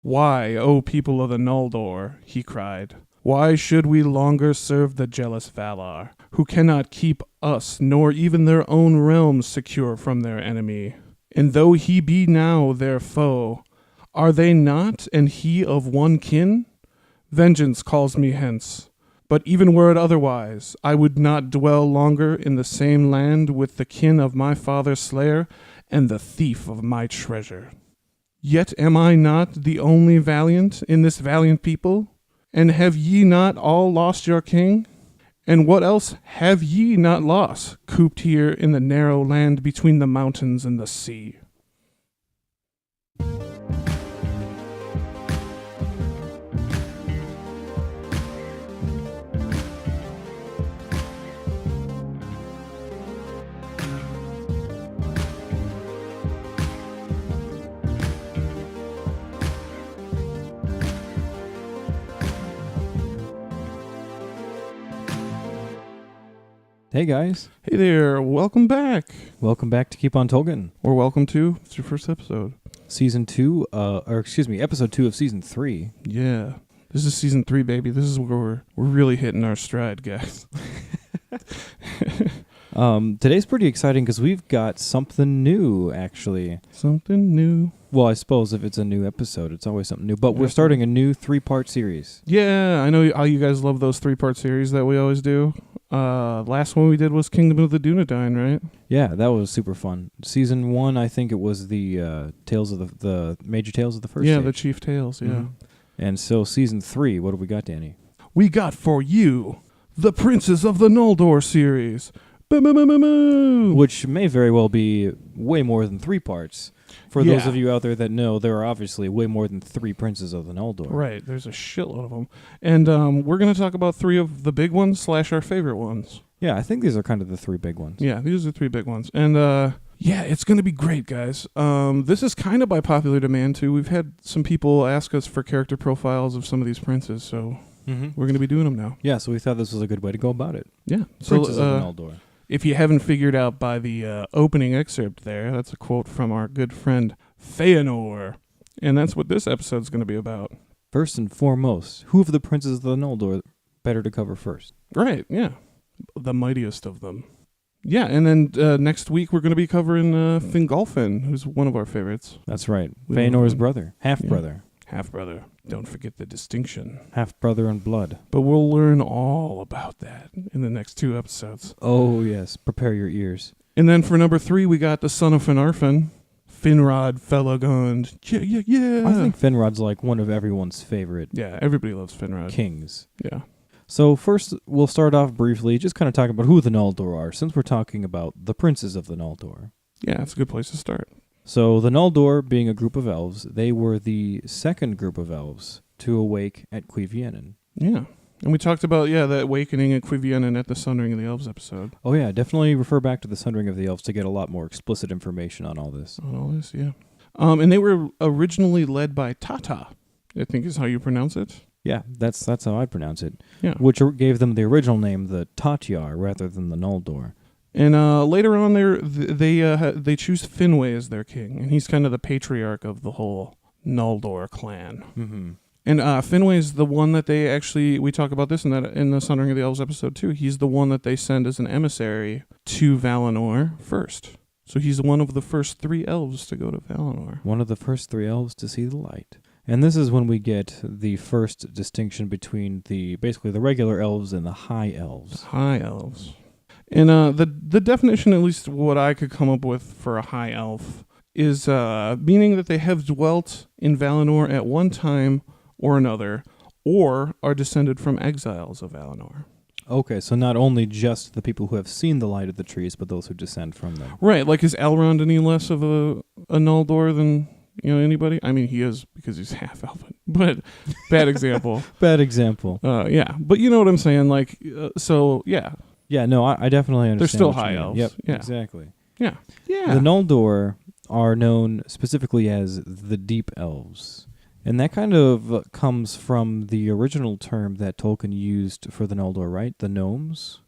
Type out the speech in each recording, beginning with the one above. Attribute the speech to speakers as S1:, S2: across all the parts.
S1: "Why, O people of the Noldor," he cried, "why should we longer serve the jealous Valar, who cannot keep us nor even their own realms secure from their enemy? And though he be now their foe, are they not and he of one kin? Vengeance calls me hence. But even were it otherwise, I would not dwell longer in the same land with the kin of my father's slayer and the thief of my treasure. Yet am I not the only valiant in this valiant people? And have ye not all lost your king? And what else have ye not lost, cooped here in the narrow land between the mountains and the sea?"
S2: Hey guys.
S1: Hey there, welcome back.
S2: Welcome back to Keep on Tolkien.
S1: Or welcome to, it's your first episode.
S2: Episode 2 of Season 3.
S1: Yeah, this is Season 3, baby. This is where we're really hitting our stride, guys.
S2: Today's pretty exciting because we've got something new, actually.
S1: Something new.
S2: Well, I suppose if it's a new episode, it's always something new. But we're starting a new 3-part series.
S1: Yeah, I know how you guys love those 3-part series that we always do. Last one we did was Kingdom of the Dunedain, right?
S2: Yeah, that was super fun. Season 1, I think it was the tales of the major tales of the first.
S1: Yeah,
S2: age.
S1: the chief tales. Yeah.
S2: Mm-hmm. And so Season 3, what do we got, Danny?
S1: We got for you the Princes of the Noldor series.
S2: Which may very well be way more than 3 parts. For those of you out there that know, there are obviously way more than 3 princes of the Noldor.
S1: Right, there's a shitload of them. And we're going to talk about 3 of the big ones / our favorite ones.
S2: Yeah, I think these are kind of the 3 big ones.
S1: Yeah, these are 3 big ones. And yeah, it's going to be great, guys. This is kind of by popular demand, too. We've had some people ask us for character profiles of some of these princes, so we're going to be doing them now.
S2: Yeah, so we thought this was a good way to go about it.
S1: Yeah.
S2: Princes of Noldor.
S1: If you haven't figured out by the opening excerpt there, that's a quote from our good friend Fëanor. And that's what this episode's going to be about.
S2: First and foremost, who of the princes of the Noldor better to cover first?
S1: Right, yeah. The mightiest of them. Yeah, and then next week we're going to be covering Fingolfin, who's one of our favorites.
S2: That's right. Fëanor's brother. Half-brother.
S1: Half-brother. Don't forget the distinction.
S2: Half-brother in blood.
S1: But we'll learn all about that in the next 2 episodes.
S2: Oh, yes. Prepare your ears.
S1: And then for number 3, we got the son of Finarfin, Finrod Felagund. Yeah.
S2: I think Finrod's like one of everyone's favorite.
S1: Yeah, everybody loves Finrod.
S2: Kings.
S1: Yeah.
S2: So first, we'll start off briefly, just kind of talking about who the Noldor are, since we're talking about the princes of the Noldor.
S1: Yeah, it's a good place to start.
S2: So the Noldor, being a group of elves, they were the second group of elves to awake at Cuiviénen.
S1: Yeah. And we talked about, the awakening at Cuiviénen at the Sundering of the Elves episode.
S2: Oh yeah, definitely refer back to the Sundering of the Elves to get a lot more explicit information on all this.
S1: Yeah. And they were originally led by Tata, I think is how you pronounce it.
S2: Yeah, that's how I pronounce it.
S1: Yeah.
S2: Which gave them the original name, the Tatyar, rather than the Noldor.
S1: And later on, they choose Finwë as their king, and he's kind of the patriarch of the whole Noldor clan.
S2: Mm-hmm.
S1: And Finwë is the one that we talk about this in the Sundering of the Elves episode too. He's the one that they send as an emissary to Valinor first. So he's one of the first 3 elves to go to Valinor.
S2: One of the first 3 elves to see the light. And this is when we get the first distinction between basically the regular elves and the high elves.
S1: High elves. And the definition, at least what I could come up with for a high elf, is meaning that they have dwelt in Valinor at one time or another, or are descended from exiles of Valinor.
S2: Okay, so not only just the people who have seen the light of the trees, but those who descend from them.
S1: Right, like is Elrond any less of a Noldor than anybody? I mean, he is because he's half elven, but bad example.
S2: Bad example.
S1: Yeah, but you know what I'm saying, like, so yeah.
S2: Yeah, no, I definitely understand.
S1: They're still high elves.
S2: Yep,
S1: yeah.
S2: Exactly.
S1: Yeah.
S2: The Noldor are known specifically as the Deep Elves. And that kind of comes from the original term that Tolkien used for the Noldor, right? The gnomes?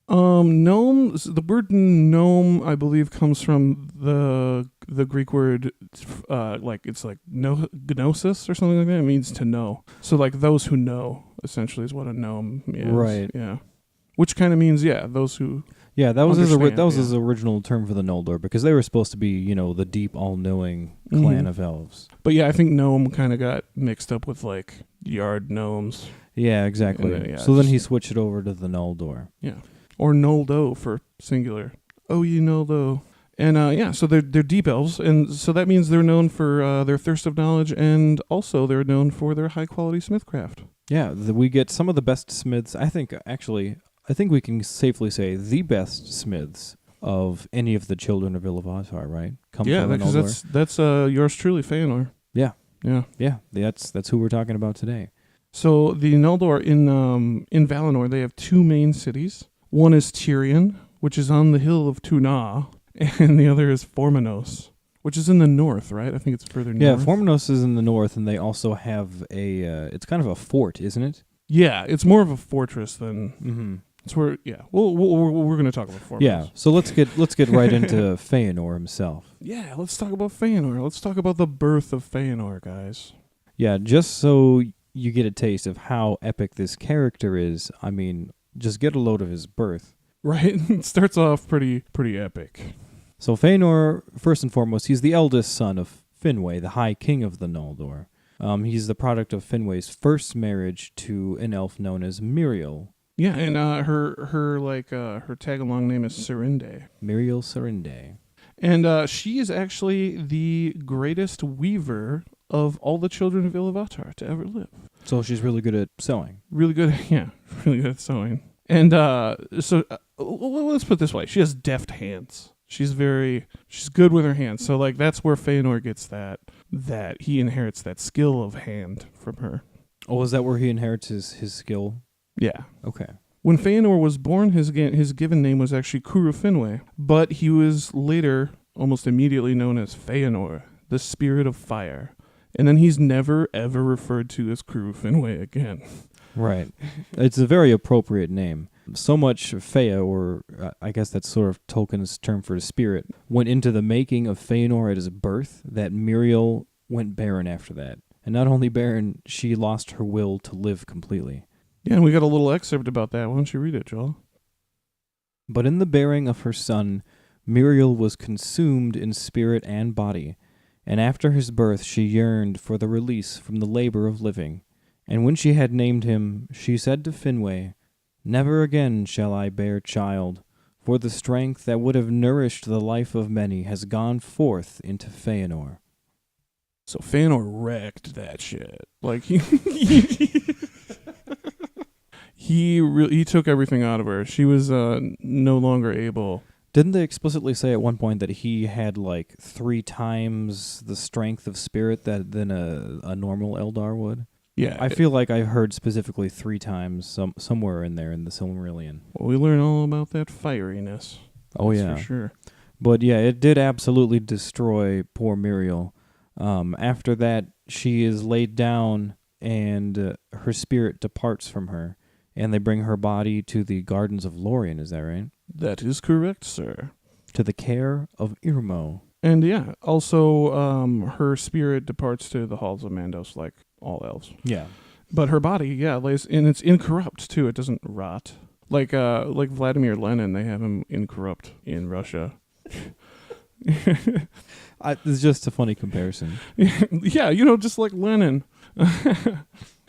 S1: Gnome. The word gnome, I believe, comes from the Greek word, it's like gnosis or something like that. It means to know. So like those who know, essentially, is what a gnome is.
S2: Right.
S1: Yeah. Which kind of means those who.
S2: Yeah, that was his original term for the Noldor, because they were supposed to be, the deep, all-knowing clan of elves.
S1: But yeah, I think gnome kind of got mixed up with like yard gnomes.
S2: Yeah, exactly. So then he switched it over to the Noldor.
S1: Yeah. Or Noldo for singular. Oh, ye Noldo. And so they're deep elves, and so that means they're known for their thirst of knowledge, and also they're known for their high-quality smithcraft.
S2: Yeah, we get some of the best smiths. I think we can safely say the best smiths of any of the children of Iluvatar, right?
S1: Because that's yours truly, Fëanor.
S2: Yeah.
S1: Yeah.
S2: Yeah, that's who we're talking about today.
S1: So the Noldor in Valinor, they have two main cities. One is Tirion, which is on the hill of Tuna, and the other is Formenos, which is in the north, right? I think it's further north.
S2: Yeah, Formenos is in the north, and they also have it's kind of a fort, isn't it?
S1: Yeah, it's more of a fortress than...
S2: Mm-hmm.
S1: It's where, we're going to talk about Formenos.
S2: Yeah, so let's get right into Fëanor himself.
S1: Yeah, let's talk about Fëanor. Let's talk about the birth of Fëanor, guys.
S2: Yeah, just so you get a taste of how epic this character is, I mean... Just get a load of his birth.
S1: Right? It starts off pretty epic.
S2: So Fëanor, first and foremost, he's the eldest son of Finwë, the High King of the Noldor. He's the product of Finwë's first marriage to an elf known as Miriel.
S1: Yeah, and her tag-along name is Serinde.
S2: Miriel Serinde.
S1: And she is actually the greatest weaver of all the children of Iluvatar to ever live. So
S2: she's really good at sewing.
S1: Really good at sewing. And so let's put it this way. She has deft hands. She's good with her hands. So like that's where Fëanor gets that he inherits that skill of hand from her.
S2: Oh, is that where he inherits his skill?
S1: Yeah.
S2: Okay.
S1: When Fëanor was born, his given name was actually Cúru Finwë, but he was later almost immediately known as Fëanor, the Spirit of Fire. And then he's never, ever referred to as Cúru Finwë again. Right.
S2: It's a very appropriate name. So much Fëa, or I guess that's sort of Tolkien's term for the spirit, went into the making of Fëanor at his birth that Miriel went barren after that. And not only barren, she lost her will to live completely.
S1: Yeah, and we got a little excerpt about that. Why don't you read it, Joel?
S2: But in the bearing of her son, Miriel was consumed in spirit and body, and after his birth she yearned for the release from the labor of living. And when she had named him, she said to Finwë, "Never again shall I bear child, for the strength that would have nourished the life of many has gone forth into Fëanor."
S1: So Fëanor wrecked that shit. Like he took everything out of her. She was no longer able.
S2: Didn't they explicitly say at one point that he had like 3 times the strength of spirit than a normal Eldar would?
S1: Yeah.
S2: I feel like I heard specifically 3 times somewhere in there in the Silmarillion.
S1: Well, we learn all about that fieriness.
S2: Oh, yeah.
S1: For sure.
S2: But yeah, it did absolutely destroy poor Miriel. After that, she is laid down and her spirit departs from her. And they bring her body to the Gardens of Lorien, is that right?
S1: That is correct, sir.
S2: To the care of Irmo.
S1: And yeah, also her spirit departs to the halls of Mandos like all elves.
S2: Yeah.
S1: But her body, lays, and it's incorrupt too. It doesn't rot. Like Vladimir Lenin, they have him incorrupt in Russia.
S2: It's just a funny comparison.
S1: Yeah, just like Lenin.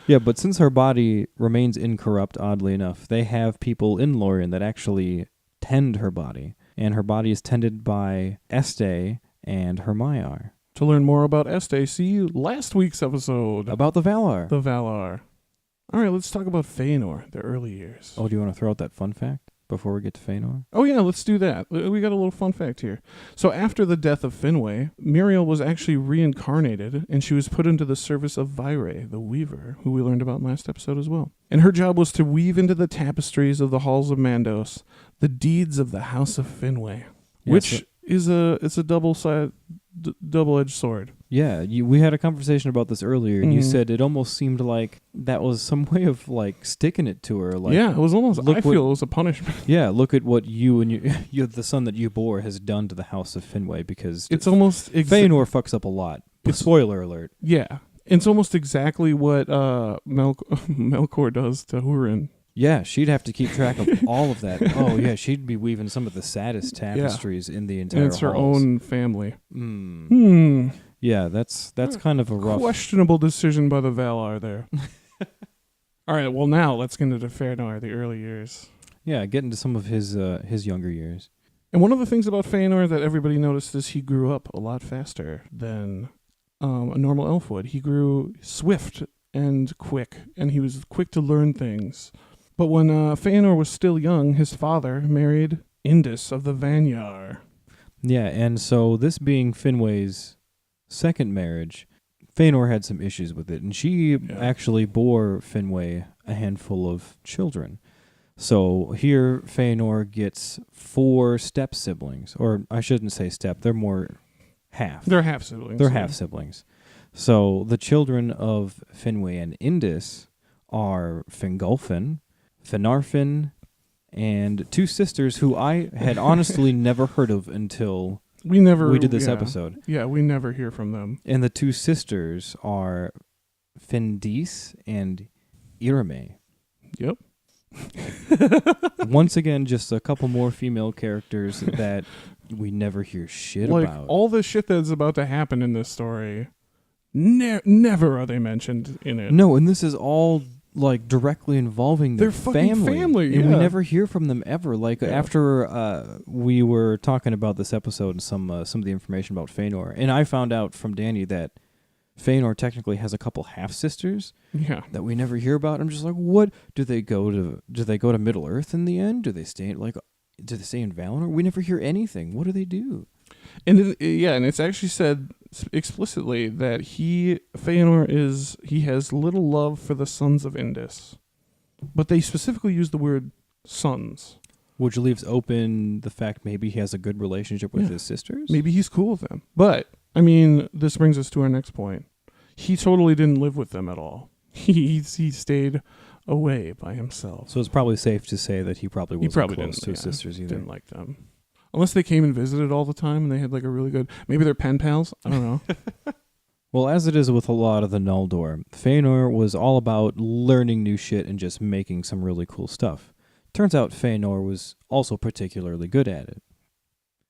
S2: Yeah, but since her body remains incorrupt, oddly enough, they have people in Lorien that actually tend her body. And her body is tended by Este and her Maiar.
S1: To learn more about Este, see last week's episode.
S2: About the Valar.
S1: The Valar. All right, let's talk about Fëanor, the early years.
S2: Oh, do you want to throw out that fun fact before we get to Fëanor?
S1: Oh, yeah, let's do that. We got a little fun fact here. So after the death of Finwë, Miriel was actually reincarnated, and she was put into the service of Vaire, the weaver, who we learned about in last episode as well. And her job was to weave into the tapestries of the halls of Mandos the deeds of the House of Finwë, which is a double-edged sword.
S2: Yeah, we had a conversation about this earlier, and you said it almost seemed like that was some way of like sticking it to her. Like,
S1: yeah, it was almost. I feel it was a punishment.
S2: Yeah, look at what you and the son that you bore has done to the House of Finwë, because
S1: It's almost
S2: Fëanor fucks up a lot. Spoiler alert.
S1: Yeah, it's almost exactly what Melkor does to Hurin.
S2: Yeah, she'd have to keep track of all of that. Oh yeah, she'd be weaving some of the saddest tapestries in the entire.
S1: And it's her
S2: halls.
S1: own family.
S2: Yeah, that's kind of a rough,
S1: questionable decision by the Valar there. All right, well now let's get into Fëanor, the early years.
S2: Yeah, get into some of his younger years.
S1: And one of the things about Fëanor that everybody noticed is he grew up a lot faster than a normal elf would. He grew swift and quick, and he was quick to learn things. But when Fëanor was still young, his father married Indis of the Vanyar.
S2: Yeah, and so this being Finwë's second marriage, Fëanor had some issues with it, and she actually bore Finwë a handful of children. So here Fëanor gets 4 step siblings, or I shouldn't say step, they're more half.
S1: They're half siblings.
S2: They're half siblings. So the children of Finwë and Indis are Fingolfin, Finarfin, and 2 sisters who I had honestly never heard of until we did this episode.
S1: Yeah, we never hear from them.
S2: And the 2 sisters are Findis and Irame.
S1: Yep.
S2: Once again, just a couple more female characters that we never hear shit about.
S1: All the shit that's about to happen in this story, never are they mentioned in it.
S2: No, and this is all like directly involving their
S1: family,
S2: and we never hear from them ever. Like after we were talking about this episode and some of the information about Fëanor, and I found out from Danny that Fëanor technically has a couple half sisters that we never hear about. I'm just like, what do they go to Middle Earth in the end? Do they stay in Valinor? We never hear anything. What do they do?
S1: And it's actually said explicitly that Fëanor has little love for the sons of Indis, but they specifically use the word sons,
S2: which leaves open the fact maybe he has a good relationship with his sisters.
S1: Maybe he's cool with them. But I mean, this brings us to our next point. He totally didn't live with them at all. He stayed away by himself.
S2: So it's probably safe to say that he probably wasn't close to his sisters either.
S1: Didn't like them. Unless they came and visited all the time and they had like a really good... Maybe they're pen pals? I don't know.
S2: Well, as it is with a lot of the Noldor, Fëanor was all about learning new shit and just making some really cool stuff. Turns out Fëanor was also particularly good at it.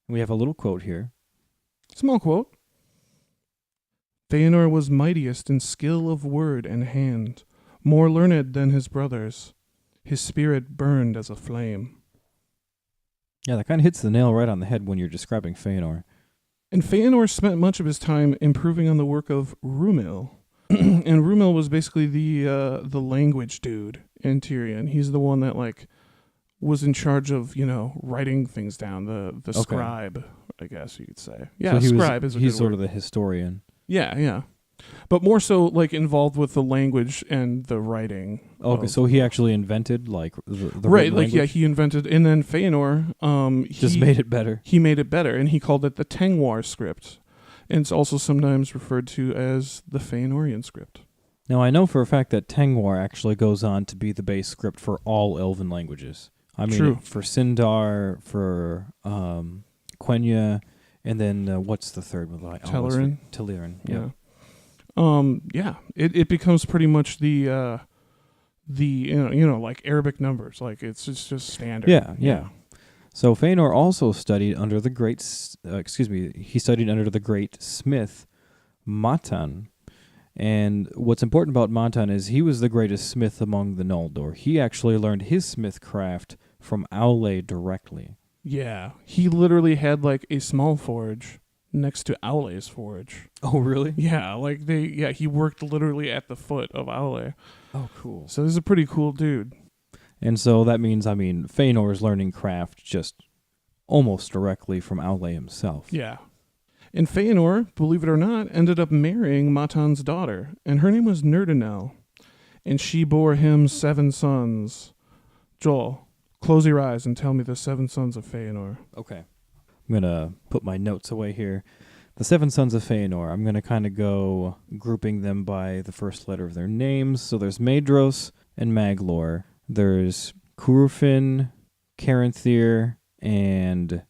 S2: We have a little quote here.
S1: Small quote. Fëanor was mightiest in skill of word and hand, more learned than his brothers. His spirit burned as a flame.
S2: Yeah, that kind of hits the nail right on the head when you're describing Fëanor.
S1: And Fëanor spent much of his time improving on the work of Rúmil. And Rúmil was basically the language dude in Tirion. He's the one that like was in charge of, writing things down, the scribe, I guess you could say. Yeah,
S2: so
S1: scribe is a good
S2: he's sort
S1: word.
S2: of the historian.
S1: Yeah. But more so like involved with the language and the writing.
S2: Okay, so he actually invented like the
S1: right, like
S2: language?
S1: he invented, and then Fëanor
S2: just made it better.
S1: He made it better, and he called it the Tengwar script, and it's also sometimes referred to as the Fëanorian script.
S2: Now I know for a fact that Tengwar actually goes on to be the base script for all Elven languages. I mean,
S1: True.
S2: For Sindar, for Quenya, and then what's the third one? Telerin. Yeah.
S1: It becomes pretty much the like Arabic numbers, like it's just standard.
S2: Yeah. So Fëanor also studied under the great he studied under the great smith Matan. And what's important about Matan is he was the greatest smith among the Noldor. He actually learned his smithcraft from Aule directly.
S1: Yeah, he literally had like a small forge next to Aule's forge.
S2: Oh, really?
S1: Yeah, he worked literally at the foot of Aule.
S2: Oh, cool.
S1: So this is a pretty cool dude.
S2: And so that means, Fëanor is learning craft just almost directly from Aule himself.
S1: Yeah. And Fëanor, believe it or not, ended up marrying Matan's daughter, and her name was Nerdinel. And she bore him 7 sons. Joel, close your eyes and tell me the 7 sons of Fëanor.
S2: Okay. I'm going to put my notes away here. The seven sons of Fëanor, I'm going to kind of go grouping them by the first letter of their names. So there's Maedhros and Maglor. There's Curufin, Caranthir, and...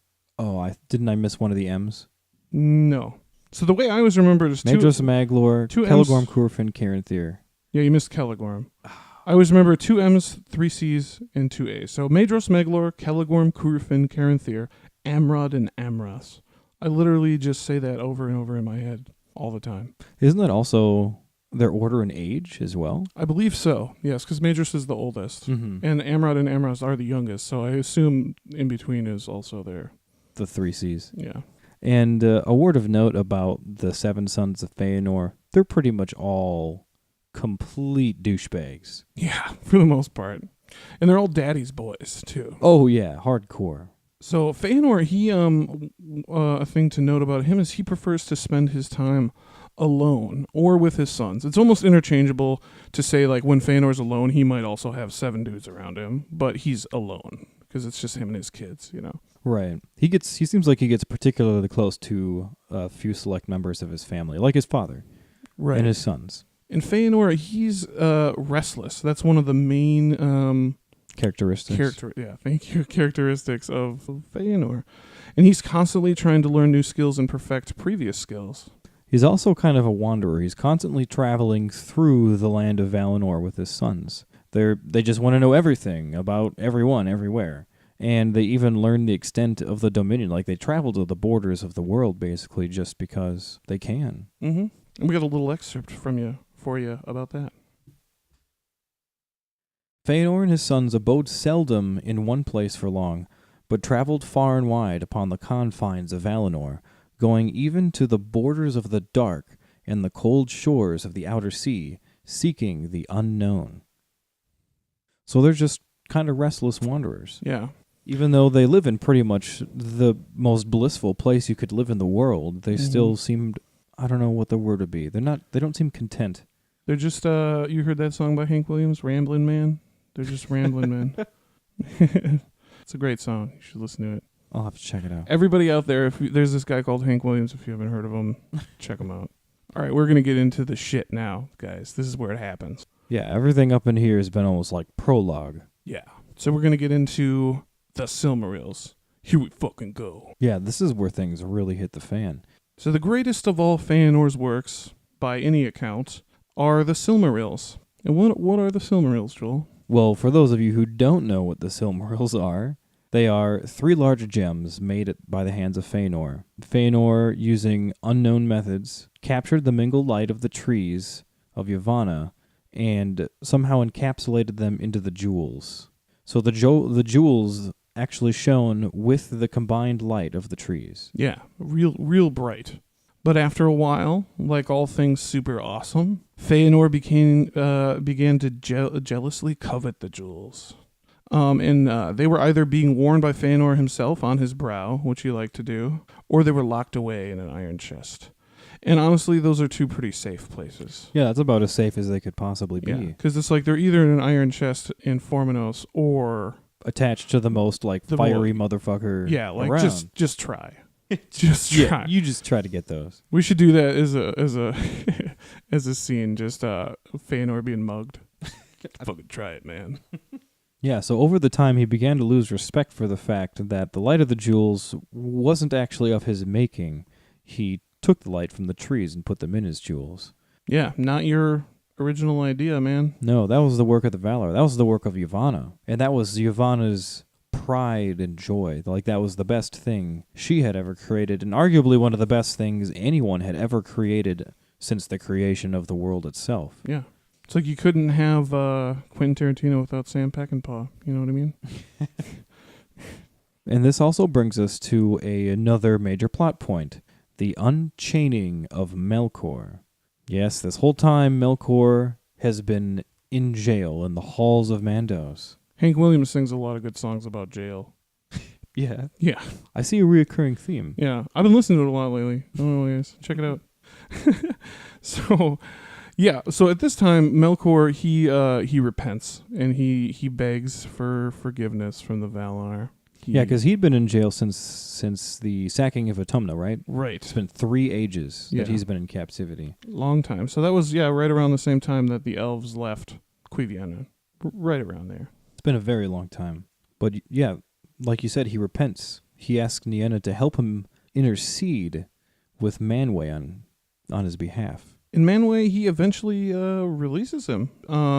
S2: didn't I miss one of the M's?
S1: No. So the way I always remember it is
S2: Maedhros, Maglor,
S1: two
S2: Celegorm,
S1: M's.
S2: Curufin, Caranthir.
S1: Yeah, you missed Celegorm. I always remember 2 M's, 3 C's, and 2 A's. So Maedhros, Maglor, Celegorm, Curufin, Caranthir, Amrod, and Amras. I literally just say that over and over in my head all the time.
S2: Isn't that also their order and age as well?
S1: I believe so, yes, because Maedhros is the oldest.
S2: Mm-hmm.
S1: And Amrod and Amras are the youngest, so I assume in between is also there.
S2: The 3 C's.
S1: Yeah.
S2: And a word of note about the seven sons of Fëanor, they're pretty much all complete douchebags.
S1: Yeah, for the most part. And they're all daddy's boys, too.
S2: Oh, yeah, hardcore.
S1: So Fëanor, he, a thing to note about him is he prefers to spend his time alone or with his sons. It's almost interchangeable to say, like, when Fëanor's alone, he might also have 7 dudes around him, but he's alone because it's just him and his kids, you know.
S2: Right. He seems like he gets particularly close to a few select members of his family, like his father and his sons.
S1: In Fëanor, he's restless. That's one of the main
S2: characteristics.
S1: Characteristics of Fëanor. And he's constantly trying to learn new skills and perfect previous skills.
S2: He's also kind of a wanderer. He's constantly traveling through the land of Valinor with his sons. They just want to know everything about everyone, everywhere. And they even learn the extent of the Dominion. Like, they travel to the borders of the world, basically, just because they can.
S1: Mm-hmm. And we got a little excerpt for you about that.
S2: Fëanor and his sons abode seldom in one place for long, but traveled far and wide upon the confines of Valinor, going even to the borders of the dark and the cold shores of the outer sea, seeking the unknown. So they're just kind of restless wanderers.
S1: Yeah.
S2: Even though they live in pretty much the most blissful place you could live in the world, they still seemed, I don't know what the word would be. They don't seem content.
S1: They're just, you heard that song by Hank Williams, Ramblin' Man? They're just rambling men. It's a great song. You should listen to it.
S2: I'll have to check it out.
S1: Everybody out there, there's this guy called Hank Williams. If you haven't heard of him, check him out. All right, we're going to get into the shit now, guys. This is where it happens.
S2: Yeah, everything up in here has been almost like prologue.
S1: Yeah. So we're going to get into the Silmarils. Here we fucking go.
S2: Yeah, this is where things really hit the fan.
S1: So the greatest of all Fëanor's works, by any account, are the Silmarils. And what are the Silmarils, Joel?
S2: Well, for those of you who don't know what the Silmarils are, they are 3 large gems made by the hands of Fëanor. Fëanor, using unknown methods, captured the mingled light of the trees of Yavanna and somehow encapsulated them into the jewels. So the jewels actually shone with the combined light of the trees.
S1: Yeah, real bright. But after a while, like all things super awesome, Fëanor began to jealously covet the jewels. And they were either being worn by Fëanor himself on his brow, which he liked to do, or they were locked away in an iron chest. And honestly, those are 2 pretty safe places.
S2: Yeah, that's about as safe as they could possibly be.
S1: Yeah, because it's like they're either in an iron chest in Formenos or
S2: attached to the most like fiery motherfucker.
S1: Yeah, like
S2: around.
S1: just try. Just try.
S2: Yeah, you just try to get those.
S1: We should do that as a as a scene. Just Fëanor being mugged. Fucking try it, man.
S2: Yeah, so over the time he began to lose respect for the fact that the light of the jewels wasn't actually of his making. He took the light from the trees and put them in his jewels.
S1: Yeah, not your original idea, man.
S2: No, that was the work of the Valar. That was the work of Yavanna. And that was Yavanna's pride and joy. Like, that was the best thing she had ever created, and arguably one of the best things anyone had ever created since the creation of the world itself.
S1: Yeah. It's like you couldn't have Quentin Tarantino without Sam Peckinpah. You know what I mean?
S2: And this also brings us to another major plot point. The unchaining of Melkor. Yes, this whole time Melkor has been in jail in the halls of Mandos.
S1: Hank Williams sings a lot of good songs about jail.
S2: Yeah.
S1: Yeah.
S2: I see a reoccurring theme.
S1: Yeah. I've been listening to it a lot lately. Oh, yes. Check it out. So at this time, Melkor, he repents, and he begs for forgiveness from the Valar.
S2: Yeah, because he'd been in jail since the sacking of Autumna, right?
S1: Right.
S2: It's been 3 ages
S1: Yeah.
S2: that he's been in captivity.
S1: Long time. So that was, right around the same time that the elves left Cuiviana. Right around there.
S2: It's been a very long time. But yeah, like you said, he repents. He asks Nienna to help him intercede with Manwë on his behalf.
S1: In Manwë, he eventually releases him.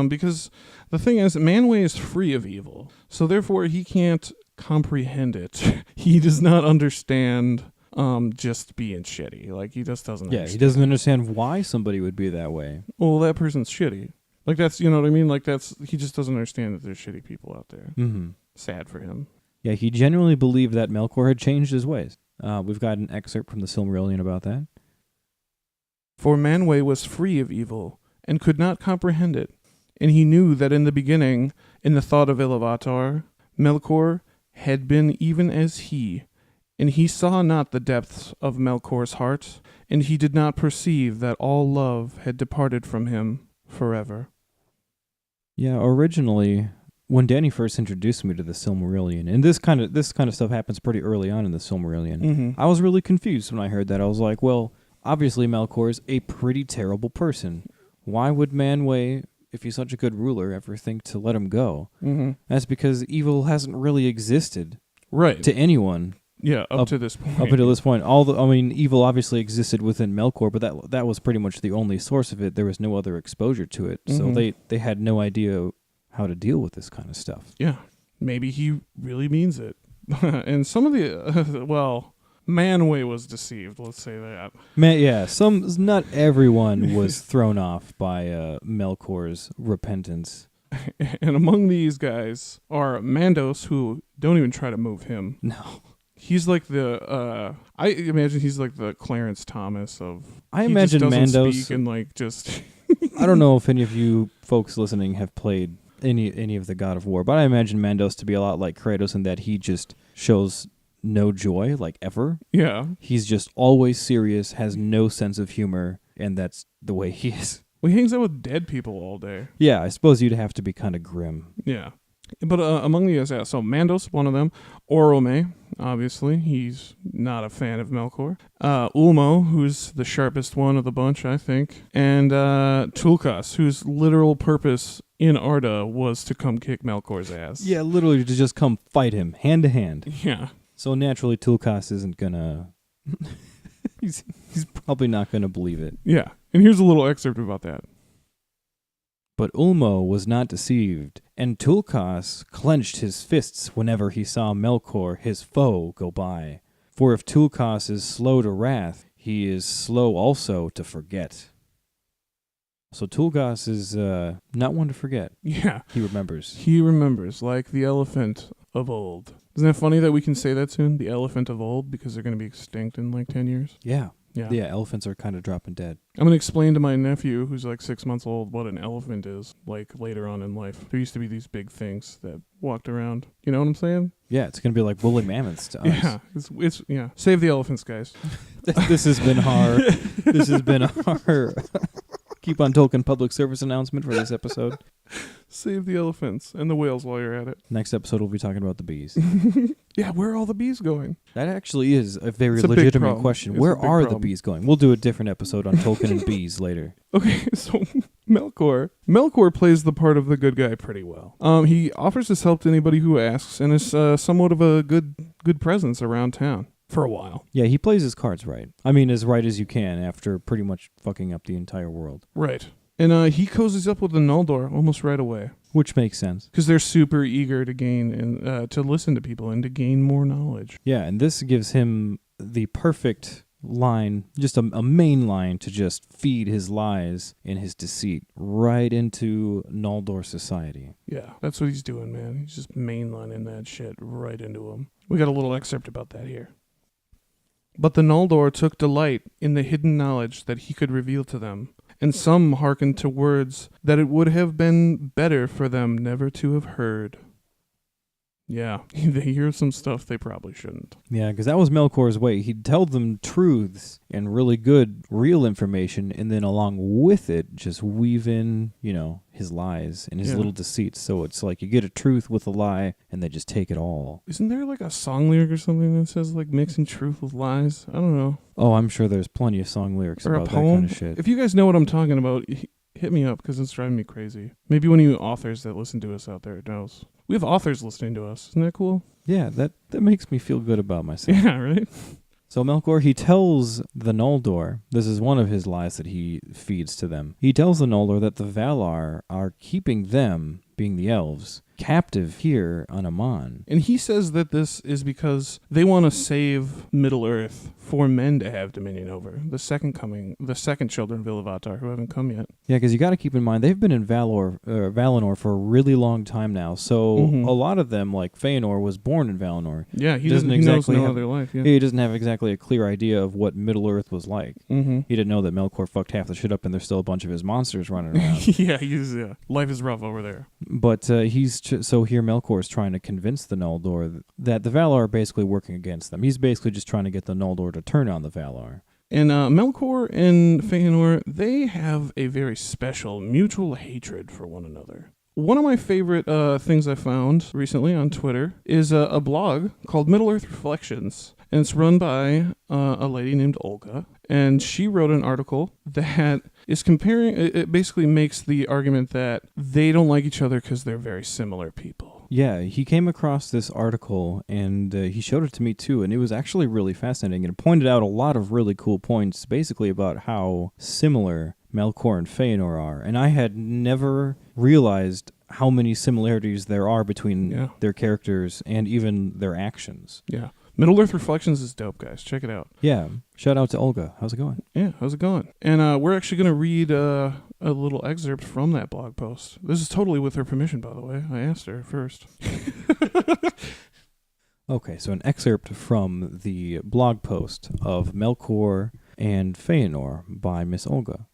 S1: Because the thing is, Manwë is free of evil. So therefore, he can't comprehend it. He does not understand just being shitty. Like, he just doesn't understand.
S2: Yeah, he doesn't understand why somebody would be that way.
S1: Well, that person's shitty. Like, that's, you know what I mean? Like, he just doesn't understand that there's shitty people out there.
S2: Mm-hmm.
S1: Sad for him.
S2: Yeah, he genuinely believed that Melkor had changed his ways. We've got an excerpt from the Silmarillion about that.
S1: For Manwë was free of evil, and could not comprehend it, and he knew that in the beginning, in the thought of Iluvatar, Melkor had been even as he, and he saw not the depths of Melkor's heart, and he did not perceive that all love had departed from him forever.
S2: Yeah, originally, when Danny first introduced me to the Silmarillion, and this kind of stuff happens pretty early on in the Silmarillion, I was really confused when I heard that. I was like, well, obviously Melkor is a pretty terrible person. Why would Manwë, if he's such a good ruler, ever think to let him go? Mm-hmm. That's because evil hasn't really existed to anyone.
S1: Yeah, up to this point.
S2: Up until this point. Evil obviously existed within Melkor, but that was pretty much the only source of it. There was no other exposure to it. So they had no idea how to deal with this kind of stuff.
S1: Yeah, maybe he really means it. And some of the, Manwë was deceived, let's say that.
S2: Not everyone was thrown off by Melkor's repentance.
S1: And among these guys are Mandos, who don't even try to move him.
S2: No.
S1: He's like I imagine he's like the Clarence Thomas of...
S2: I imagine Mandos...
S1: speak and like just...
S2: I don't know if any of you folks listening have played any of the God of War, but I imagine Mandos to be a lot like Kratos in that he just shows no joy, like ever.
S1: Yeah.
S2: He's just always serious, has no sense of humor, and that's the way he is.
S1: Well, he hangs out with dead people all day.
S2: Yeah, I suppose you'd have to be kind of grim.
S1: Yeah. But among the so Mandos, one of them. Orome, obviously. He's not a fan of Melkor. Ulmo, who's the sharpest one of the bunch, I think. And Tulkas, whose literal purpose in Arda was to come kick Melkor's ass.
S2: Yeah, literally to just come fight him, hand to hand.
S1: Yeah.
S2: So naturally, Tulkas isn't gonna... he's probably not gonna believe it.
S1: Yeah. And here's a little excerpt about that.
S2: But Ulmo was not deceived, and Tulkas clenched his fists whenever he saw Melkor, his foe, go by. For if Tulkas is slow to wrath, he is slow also to forget. So Tulkas is not one to forget.
S1: Yeah.
S2: He remembers.
S1: He remembers, like the elephant of old. Isn't it funny that we can say that soon? The elephant of old, because they're going to be extinct in like 10 years?
S2: Yeah.
S1: Yeah.
S2: Yeah, elephants are kind of dropping dead.
S1: I'm going to explain to my nephew, who's like 6 months old, what an elephant is, like later on in life. There used to be these big things that walked around. You know what I'm saying?
S2: Yeah, it's going to be like woolly mammoths to us.
S1: Yeah, it's save the elephants, guys.
S2: This has been our Keep on Tolkien public service announcement for this episode.
S1: Save the elephants and the whales while you're at it.
S2: Next episode, we'll be talking about the bees.
S1: Yeah, where are all the bees going?
S2: That actually is a very legitimate question. Where are the bees going? We'll do a different episode on Tolkien and bees later.
S1: Okay, so Melkor plays the part of the good guy pretty well. He offers his help to anybody who asks, and is somewhat of a good presence around town for a while.
S2: Yeah, he plays his cards right. I mean, as right as you can after pretty much fucking up the entire world.
S1: Right. And he cozies up with the Noldor almost right away.
S2: Which makes sense.
S1: Because they're super eager to gain and to listen to people and to gain more knowledge.
S2: Yeah, and this gives him the perfect line, just a main line to just feed his lies and his deceit right into Noldor society.
S1: Yeah, that's what he's doing, man. He's just mainlining that shit right into him. We got a little excerpt about that here. But the Noldor took delight in the hidden knowledge that he could reveal to them, and some hearkened to words that it would have been better for them never to have heard. Yeah, they hear some stuff they probably shouldn't.
S2: Yeah, because that was Melkor's way. He'd tell them truths and really good, real information, and then along with it, just weave in, his lies and his little deceits. So it's like you get a truth with a lie, and they just take it all.
S1: Isn't there like a song lyric or something that says like mixing truth with lies? I don't know.
S2: Oh, I'm sure there's plenty of song lyrics
S1: Or
S2: about
S1: a poem.
S2: that kind of shit.
S1: If you guys know what I'm talking about, hit me up because it's driving me crazy. Maybe one of you authors that listen to us out there knows. We have authors listening to us. Isn't that cool?
S2: Yeah, that makes me feel good about myself.
S1: Yeah, right?
S2: So Melkor, he tells the Noldor, this is one of his lies that he feeds to them. He tells the Noldor that the Valar are keeping them, being the elves, captive here on Aman.
S1: And he says that this is because they want to save Middle-earth for men to have dominion over. The second children of Iluvatar who haven't come yet.
S2: Yeah, because you got to keep in mind, they've been in Valinor for a really long time now. So a lot of them, like Fëanor, was born in Valinor.
S1: Yeah, he knows no other life. Yeah.
S2: He doesn't have exactly a clear idea of what Middle-earth was like.
S1: Mm-hmm.
S2: He didn't know that Melkor fucked half the shit up and there's still a bunch of his monsters running around.
S1: Yeah, life is rough over there.
S2: But so here Melkor is trying to convince the Noldor that the Valar are basically working against them. He's basically just trying to get the Noldor to turn on the Valar.
S1: And Melkor and Fëanor, they have a very special mutual hatred for one another. One of my favorite things I found recently on Twitter is a blog called Middle-earth Reflections. And it's run by a lady named Olga. And she wrote an article that is comparing, it basically makes the argument that they don't like each other because they're very similar people.
S2: Yeah, he came across this article and he showed it to me too. And it was actually really fascinating. And it pointed out a lot of really cool points basically about how similar Melkor and Fëanor are. And I had never realized how many similarities there are between their characters and even their actions.
S1: Yeah. Middle-earth Reflections is dope, guys. Check it out.
S2: Yeah. Shout out to Olga. How's it going?
S1: Yeah, how's it going? And we're actually going to read a little excerpt from that blog post. This is totally with her permission, by the way. I asked her first.
S2: Okay, so an excerpt from the blog post of Melkor and Fëanor by Miss Olga.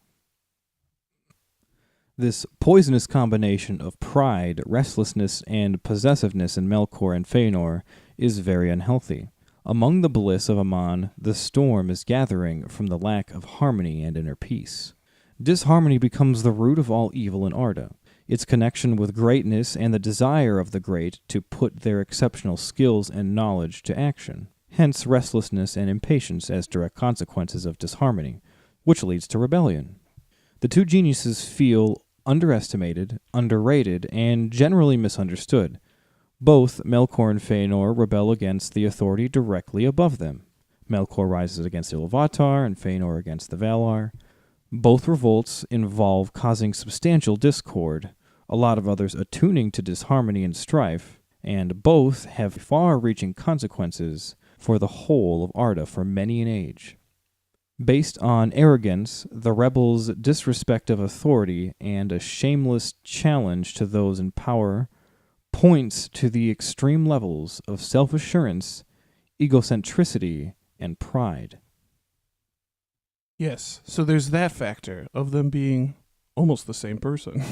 S2: This poisonous combination of pride, restlessness, and possessiveness in Melkor and Fëanor is very unhealthy. Among the bliss of Aman, the storm is gathering from the lack of harmony and inner peace. Disharmony becomes the root of all evil in Arda. Its connection with greatness and the desire of the great to put their exceptional skills and knowledge to action. Hence restlessness and impatience as direct consequences of disharmony, which leads to rebellion. The two geniuses feel underestimated, underrated, and generally misunderstood. Both Melkor and Fëanor rebel against the authority directly above them. Melkor rises against Iluvatar and Fëanor against the Valar. Both revolts involve causing substantial discord, a lot of others attuning to disharmony and strife, and both have far-reaching consequences for the whole of Arda for many an age. Based on arrogance, the rebels' disrespect of authority, and a shameless challenge to those in power, points to the extreme levels of self-assurance, egocentricity, and pride.
S1: Yes, so there's that factor of them being almost the same person.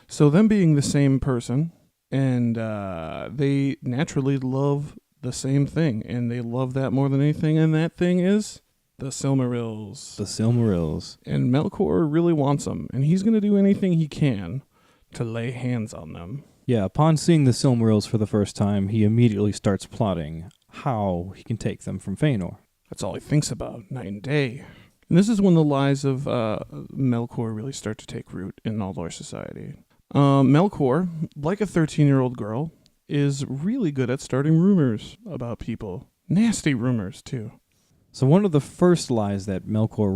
S1: So them being the same person, and they naturally love the same thing, and they love that more than anything, and that thing is the Silmarils.
S2: The Silmarils.
S1: And Melkor really wants them, and he's going to do anything he can to lay hands on them.
S2: Yeah, upon seeing the Silmarils for the first time, he immediately starts plotting how he can take them from Fëanor.
S1: That's all he thinks about, night and day. And this is when the lies of Melkor really start to take root in Noldor society. Melkor, like a 13-year-old girl, is really good at starting rumors about people. Nasty rumors, too.
S2: So one of the first lies that Melkor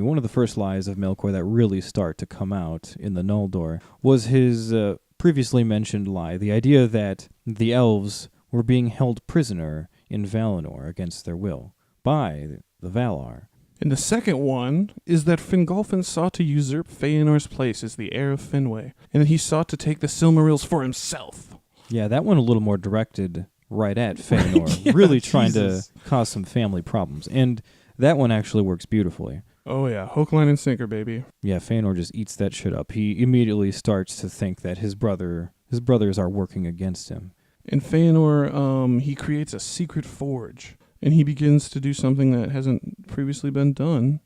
S2: one of the first lies of Melkor that really start to come out in the Noldor was his previously mentioned lie, the idea that the elves were being held prisoner in Valinor against their will by the Valar.
S1: And the second one is that Fingolfin sought to usurp Fëanor's place as the heir of Finwë, and that he sought to take the Silmarils for himself.
S2: Yeah, that one a little more directed right at Fëanor,
S1: yeah,
S2: really trying
S1: Jesus.
S2: to cause some family problems. And that one actually works beautifully.
S1: Oh yeah, hook, line, and sinker, baby.
S2: Yeah, Fëanor just eats that shit up. He immediately starts to think that his brother His brothers are working against him.
S1: In Fëanor, he creates a secret forge, and he begins to do something that hasn't previously been done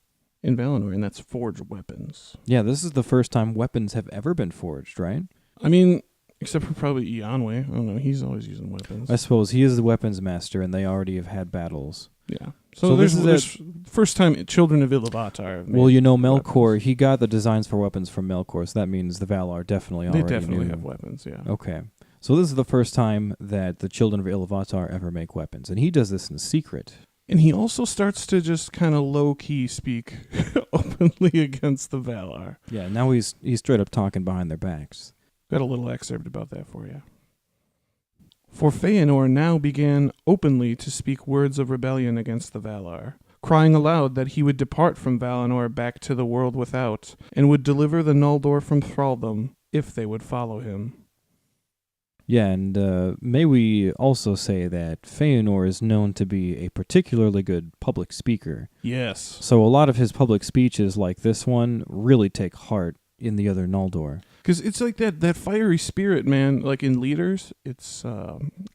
S1: in Valinor, and that's forge weapons.
S2: Yeah, this is the first time weapons have ever been forged, right?
S1: I mean, except for probably Ianwe. I don't know. He's always using weapons.
S2: I suppose he is the weapons master, and they already have had battles.
S1: Yeah. So there's first time children of Iluvatar.
S2: Well, Melkor, he got the designs for weapons from Melkor, so that means the Valar definitely already
S1: definitely
S2: knew.
S1: have weapons, yeah.
S2: Okay. So this is the first time that the children of Iluvatar ever make weapons, and he does this in secret.
S1: And he also starts to just kind of low-key speak openly against the Valar.
S2: Yeah, now he's straight up talking behind their backs.
S1: Got a little excerpt about that for you. For Fëanor now began openly to speak words of rebellion against the Valar, crying aloud that he would depart from Valinor back to the world without, and would deliver the Noldor from thraldom, if they would follow him.
S2: Yeah, and may we also say that Fëanor is known to be a particularly good public speaker.
S1: Yes.
S2: So a lot of his public speeches, like this one, really take heart in the other Noldor.
S1: Because it's like that fiery spirit, man, like in leaders, it's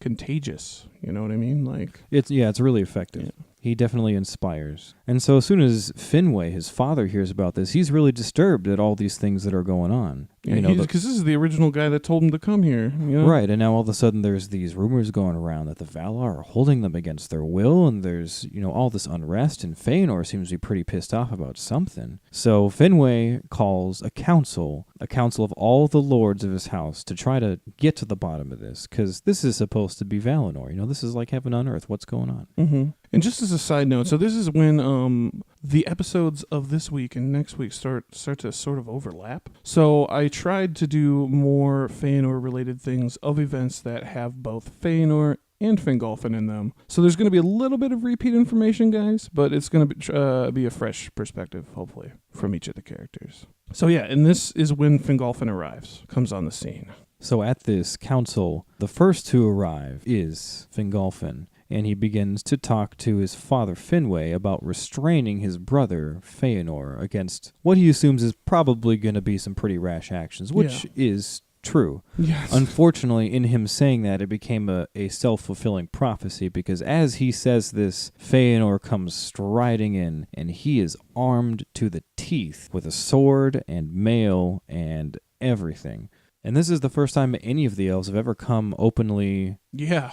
S1: contagious. You know what I mean? Like
S2: it's really effective. Yeah. He definitely inspires. And so as soon as Finwë, his father, hears about this, he's really disturbed at all these things that are going on.
S1: Yeah, because this is the original guy that told him to come here. You know?
S2: Right, and now all of a sudden there's these rumors going around that the Valar are holding them against their will, and there's, all this unrest, and Fëanor seems to be pretty pissed off about something. So Finwë calls a council of all the lords of his house to try to get to the bottom of this, because this is supposed to be Valinor. This is like heaven on earth. What's going on?
S1: Mm-hmm. And just as a side note, so this is when the episodes of this week and next week start to sort of overlap. So I tried to do more Fëanor-related things of events that have both Fëanor and Fingolfin in them. So there's going to be a little bit of repeat information, guys, but it's going to be a fresh perspective, hopefully, from each of the characters. So yeah, and this is when Fingolfin arrives, comes on the scene.
S2: So at this council, the first to arrive is Fingolfin, and he begins to talk to his father Finwë about restraining his brother Fëanor against what he assumes is probably going to be some pretty rash actions, which is true.
S1: Yes.
S2: Unfortunately, in him saying that, it became a self-fulfilling prophecy, because as he says this, Fëanor comes striding in, and he is armed to the teeth with a sword and mail and everything. And this is the first time any of the elves have ever come openly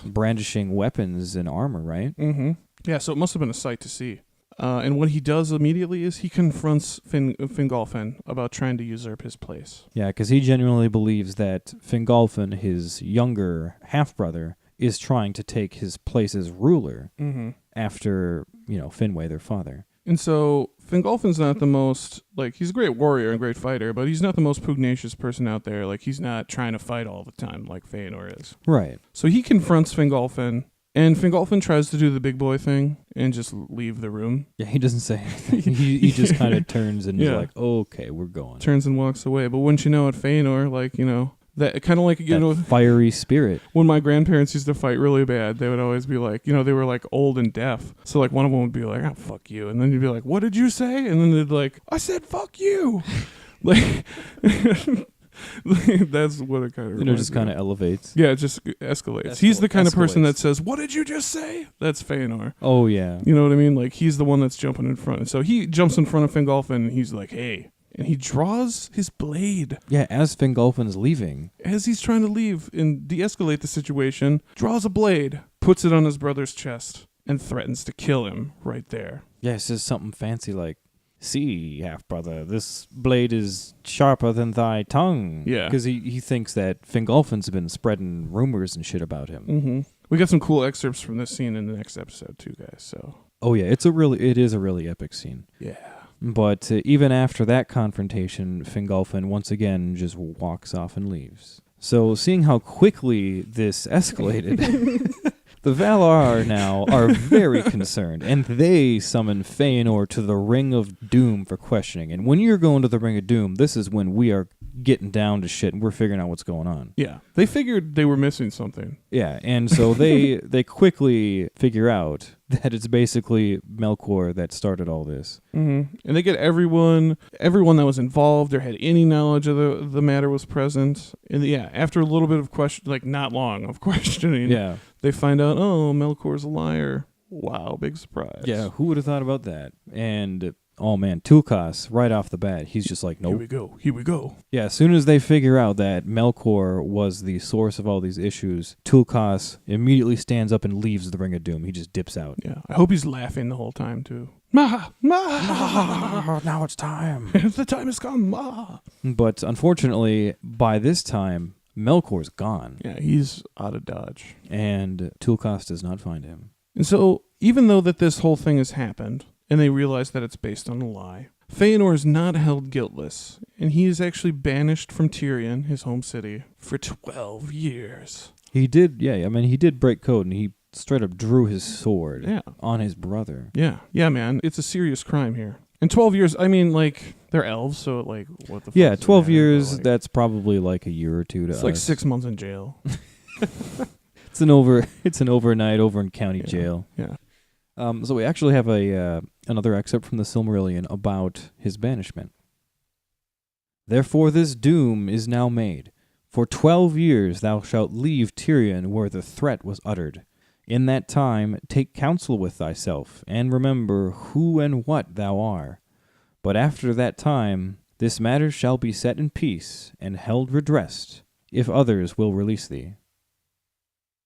S2: brandishing weapons and armor, right?
S1: Mm-hmm. Yeah, so it must have been a sight to see. And what he does immediately is he confronts Fingolfin about trying to usurp his place.
S2: Yeah, because he genuinely believes that Fingolfin, his younger half-brother, is trying to take his place as ruler after, Finwë, their father.
S1: And so Fingolfin's not the most, he's a great warrior and great fighter, but he's not the most pugnacious person out there. He's not trying to fight all the time like Fëanor is.
S2: Right.
S1: So he confronts Fingolfin, and Fingolfin tries to do the big boy thing and just leave the room.
S2: Yeah, he doesn't say anything. he just kind of turns and is like, okay, we're going.
S1: Turns and walks away. But wouldn't you know it, Fëanor, that kind of that
S2: fiery spirit.
S1: When my grandparents used to fight really bad, they would always be like, they were old and deaf. So one of them would be like, "Oh, fuck you," and then you'd be like, "What did you say?" And then they'd like, "I said fuck you." That's what it kind of.
S2: It just kind of elevates.
S1: Yeah, it just escalates. He's the kind of person that says, "What did you just say?" That's Fëanor.
S2: Oh yeah.
S1: You know what I mean? He's the one that's jumping in front. And so he jumps in front of Fingolfin, and he's like, "Hey." And he draws his blade.
S2: Yeah, as Fingolfin's leaving.
S1: As he's trying to leave and de-escalate the situation, draws a blade, puts it on his brother's chest, and threatens to kill him right there.
S2: Yeah, it says something fancy like, "See, half-brother, this blade is sharper than thy tongue."
S1: Yeah.
S2: Because he thinks that Fingolfin's been spreading rumors and shit about him.
S1: Mm-hmm. We got some cool excerpts from this scene in the next episode too, guys. So.
S2: Oh yeah, it is a really epic scene.
S1: Yeah.
S2: But even after that confrontation, Fingolfin once again just walks off and leaves. So seeing how quickly this escalated, The Valar now are very concerned, and they summon Fëanor to the Ring of Doom for questioning. And when you're going to the Ring of Doom, this is when we are getting down to shit and we're figuring out what's going on.
S1: Yeah. They figured they were missing something.
S2: Yeah, and so they quickly figure out that it's basically Melkor that started all this.
S1: Mm-hmm. And they get everyone that was involved or had any knowledge of the matter was present. And yeah, after a little bit of question, like not long of questioning,
S2: Yeah.
S1: they find out, oh, Melkor's a liar. Wow, big surprise.
S2: Yeah, who would have thought about that? And oh man, Tulkas, right off the bat, he's just like, nope.
S1: Here we go.
S2: Yeah, as soon as they figure out that Melkor was the source of all these issues, Tulkas immediately stands up and leaves the Ring of Doom. He just dips out.
S1: Yeah, I hope he's laughing the whole time too. Ma!
S2: Now it's time.
S1: The time has come, ma!
S2: But unfortunately, by this time, Melkor's gone.
S1: Yeah, he's out of Dodge.
S2: And Tulkas does not find him.
S1: And so, even though that this whole thing has happened, and they realize that it's based on a lie, Fëanor is not held guiltless, and he is actually banished from Tirion, his home city, for 12 years.
S2: He did break code, and he straight up drew his sword on his brother.
S1: Yeah, man, it's a serious crime here. And 12 years, I mean, like, they're elves, so, like, what the fuck?
S2: Yeah, 12
S1: matter?
S2: years,
S1: Like,
S2: that's probably like a year or two to us.
S1: it's like 6 months in jail.
S2: It's an overnight over in county jail.
S1: Yeah.
S2: So we actually have another excerpt from the Silmarillion about his banishment. Therefore this doom is now made. For 12 years thou shalt leave Tirion where the threat was uttered. In that time take counsel with thyself, and remember who and what thou art. But after that time this matter shall be set in peace, and held redressed, if others will release thee.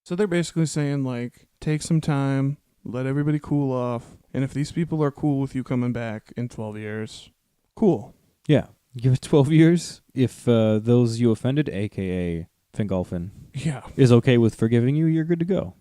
S1: So they're basically saying, like, take some time, let everybody cool off, and if these people are cool with you coming back in 12 years, cool.
S2: Yeah, give it 12 years. If those you offended, a.k.a. Fingolfin, is okay with forgiving you, you're good to go.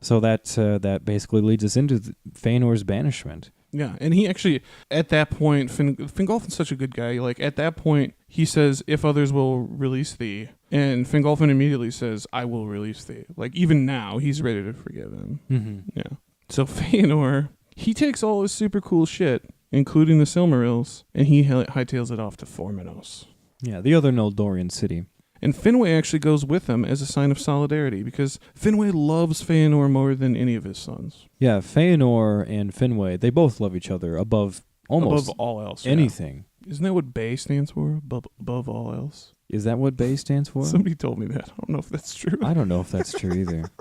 S2: So that basically leads us into Fëanor's banishment.
S1: Yeah, and he actually, at that point, Fingolfin's such a good guy. Like, at that point, he says, if others will release thee. And Fingolfin immediately says, I will release thee. Like, even now, he's ready to forgive him.
S2: Mm-hmm.
S1: Yeah. So Fëanor, he takes all his super cool shit, including the Silmarils, and he hightails it off to Formenos.
S2: Yeah, the other Noldorian city.
S1: And Finwë actually goes with him as a sign of solidarity, because Finwë loves Fëanor more than any of his sons.
S2: Yeah, Fëanor and Finwë, they both love each other above almost
S1: all else.
S2: anything.
S1: Yeah. Isn't that what Bay stands for? Above all else?
S2: Is that what Bay stands for?
S1: Somebody told me that. I don't know if that's true.
S2: I don't know if that's true either.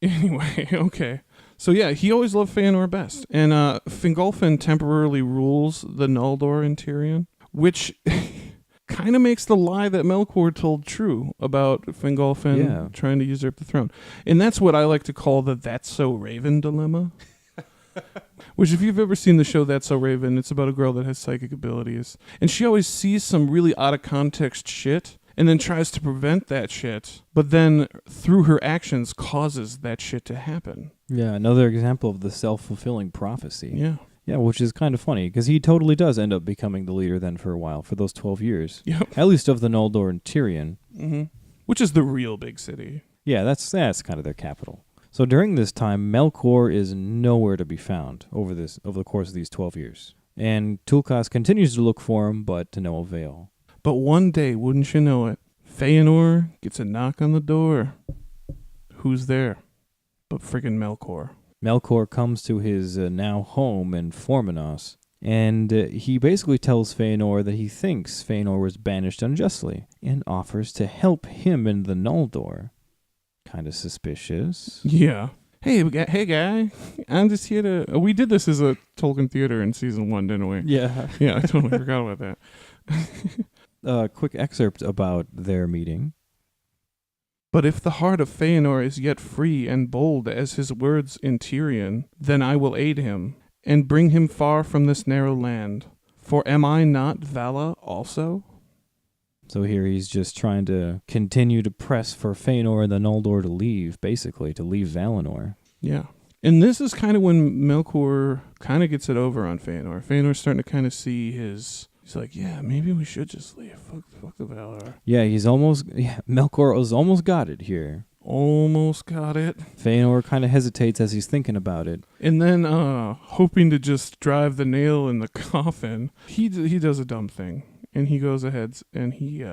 S1: Anyway, okay. So yeah, he always loved Fëanor best. And Fingolfin temporarily rules the Noldor in Tirion, which kind of makes the lie that Melkor told true about Fingolfin trying to usurp the throne. And that's what I like to call the That's So Raven dilemma. Which, if you've ever seen the show That's So Raven, it's about a girl that has psychic abilities. And she always sees some really out of context shit and then tries to prevent that shit, but then through her actions causes that shit to happen.
S2: Yeah, another example of the self-fulfilling prophecy.
S1: Yeah.
S2: Yeah, which is kind of funny, because he totally does end up becoming the leader then for a while, for those 12 years.
S1: Yep.
S2: At least of the Noldor and Tirion.
S1: Mm-hmm. Which is the real big city.
S2: Yeah, that's kind of their capital. So during this time, Melkor is nowhere to be found over the course of these 12 years. And Tulkas continues to look for him, but to no avail.
S1: But one day, wouldn't you know it, Fëanor gets a knock on the door. Who's there? But friggin' Melkor.
S2: Melkor comes to his now home in Formenos, and he basically tells Fëanor that he thinks Fëanor was banished unjustly, and offers to help him in the Noldor. Kind of suspicious.
S1: Yeah. Hey guy, I'm just here to... We did this as a Tolkien theater in season 1, didn't we?
S2: Yeah.
S1: Yeah, I totally forgot about that.
S2: Quick excerpt about their meeting.
S1: But if the heart of Fëanor is yet free and bold as his words in Tirion, then I will aid him, and bring him far from this narrow land. For am I not Vala also?
S2: So here he's just trying to continue to press for Fëanor and the Noldor to leave, basically, to leave Valinor.
S1: Yeah. And this is kind of when Melkor kind of gets it over on Fëanor. Fëanor's starting to kind of see his... He's like, yeah, maybe we should just leave. Fuck the Valar.
S2: Yeah, Melkor has almost got it here.
S1: almost got it.
S2: Fëanor kind of hesitates as he's thinking about it.
S1: And then, hoping to just drive the nail in the coffin, he does a dumb thing. And he goes ahead and he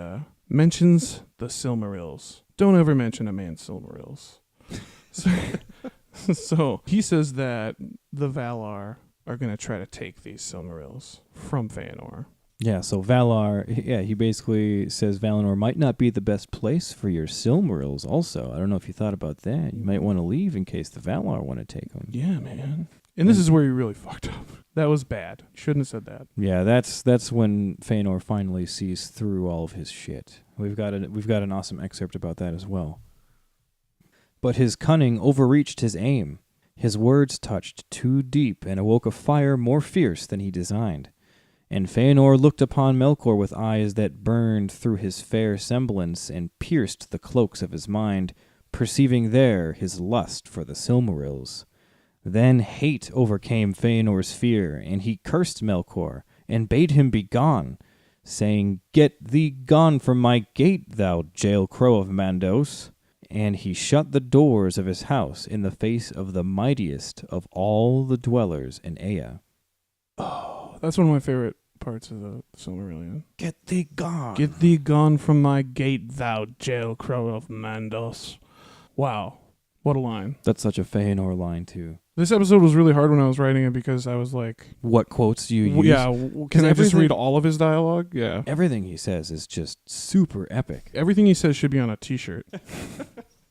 S1: mentions the Silmarils. Don't ever mention a man's Silmarils. So he says that the Valar are going to try to take these Silmarils from Fëanor.
S2: Yeah, so Valar, he basically says Valinor might not be the best place for your Silmarils also. I don't know if you thought about that. You might want to leave in case the Valar want to take them.
S1: Yeah, man. And this is where he really fucked up. That was bad. Shouldn't have said that.
S2: Yeah, that's when Fëanor finally sees through all of his shit. We've got an awesome excerpt about that as well. But his cunning overreached his aim. His words touched too deep and awoke a fire more fierce than he designed. And Fëanor looked upon Melkor with eyes that burned through his fair semblance and pierced the cloaks of his mind, perceiving there his lust for the Silmarils. Then hate overcame Fëanor's fear, and he cursed Melkor, and bade him be gone, saying, "Get thee gone from my gate, thou jail-crow of Mandos." And he shut the doors of his house in the face of the mightiest of all the dwellers in Ea.
S1: Oh, that's one of my favorite parts of the Silmarillion.
S2: Get thee gone.
S1: Get thee gone from my gate, thou jail-crow of Mandos. Wow. What a line.
S2: That's such a Fëanor line, too.
S1: This episode was really hard when I was writing it because I was like...
S2: What quotes do you use?
S1: Yeah, can I just read all of his dialogue? Yeah.
S2: Everything he says is just super epic.
S1: Everything he says should be on a t-shirt.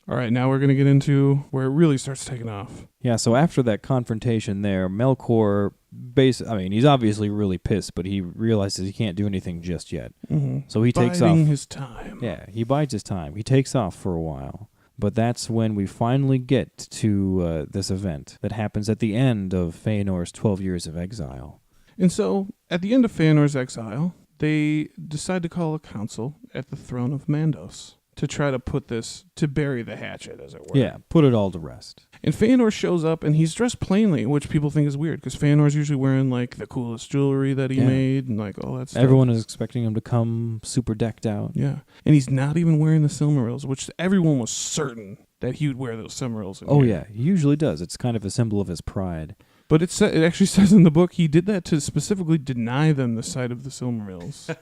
S1: All right, now we're going to get into where it really starts taking off.
S2: Yeah, so after that confrontation there, Melkor, he's obviously really pissed, but he realizes he can't do anything just yet.
S1: Mm-hmm.
S2: So he takes off.
S1: Biding his time.
S2: Yeah, he bides his time. He takes off for a while. But that's when we finally get to this event that happens at the end of Fëanor's 12 years of exile.
S1: And so, at the end of Fëanor's exile, they decide to call a council at the throne of Mandos to try to bury the hatchet, as it were.
S2: Yeah, put it all to rest.
S1: And Fëanor shows up, and he's dressed plainly, which people think is weird, because Fëanor's usually wearing, like, the coolest jewelry that he made, and, like, all that stuff.
S2: Everyone is expecting him to come super decked out.
S1: Yeah. And he's not even wearing the Silmarils, which everyone was certain that he would wear those Silmarils.
S2: Yeah, he usually does. It's kind of a symbol of his pride.
S1: But it actually says in the book he did that to specifically deny them the sight of the Silmarils.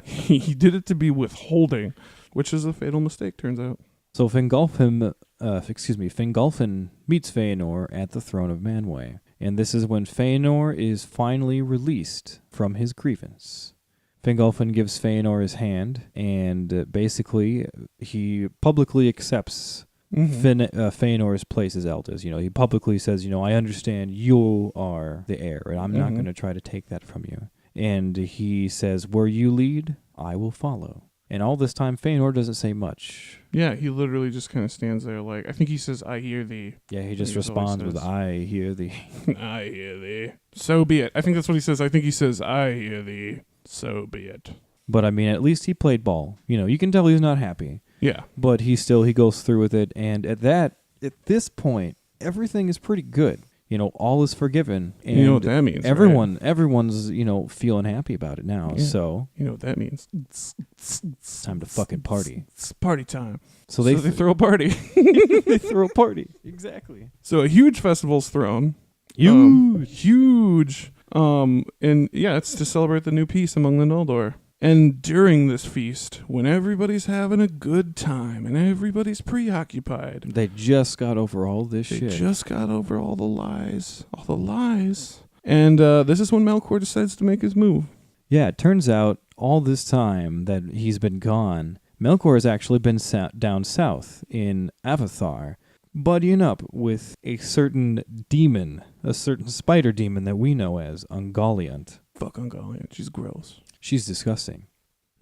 S1: He did it to be withholding, which is a fatal mistake, turns out.
S2: So Fingolfin meets Fëanor at the throne of Manwë, and this is when Fëanor is finally released from his grievance. Fingolfin gives Fëanor his hand, and basically he publicly accepts Fëanor's place as eldest. He publicly says, I understand you are the heir, and I'm not going to try to take that from you. And he says, where you lead, I will follow. And all this time, Fëanor doesn't say much.
S1: Yeah, he literally just kind of stands there like, I think he says, I hear thee.
S2: Yeah, he just responds with, I hear thee.
S1: I hear thee. So be it. I think that's what he says. I think he says, I hear thee. So be it.
S2: But, at least he played ball. You can tell he's not happy.
S1: Yeah.
S2: But he goes through with it. And at this point, everything is pretty good. All is forgiven. And
S1: you know what that means,
S2: everyone's, feeling happy about it now. Yeah. So
S1: you know what that means.
S2: It's time to fucking party.
S1: It's party time.
S2: So they
S1: throw a party.
S2: They throw a party. Exactly.
S1: So a huge festival's thrown.
S2: Huge.
S1: And yeah, it's to celebrate the new peace among the Noldor. And during this feast, when everybody's having a good time and everybody's preoccupied.
S2: They just got over all this shit.
S1: They just got over all the lies. All the lies. And this is when Melkor decides to make his move.
S2: Yeah, it turns out all this time that he's been gone, Melkor has actually been down south in Avathar, buddying up with a certain demon, a certain spider demon that we know as Ungoliant.
S1: Fuck Ungoliant. She's gross.
S2: She's disgusting.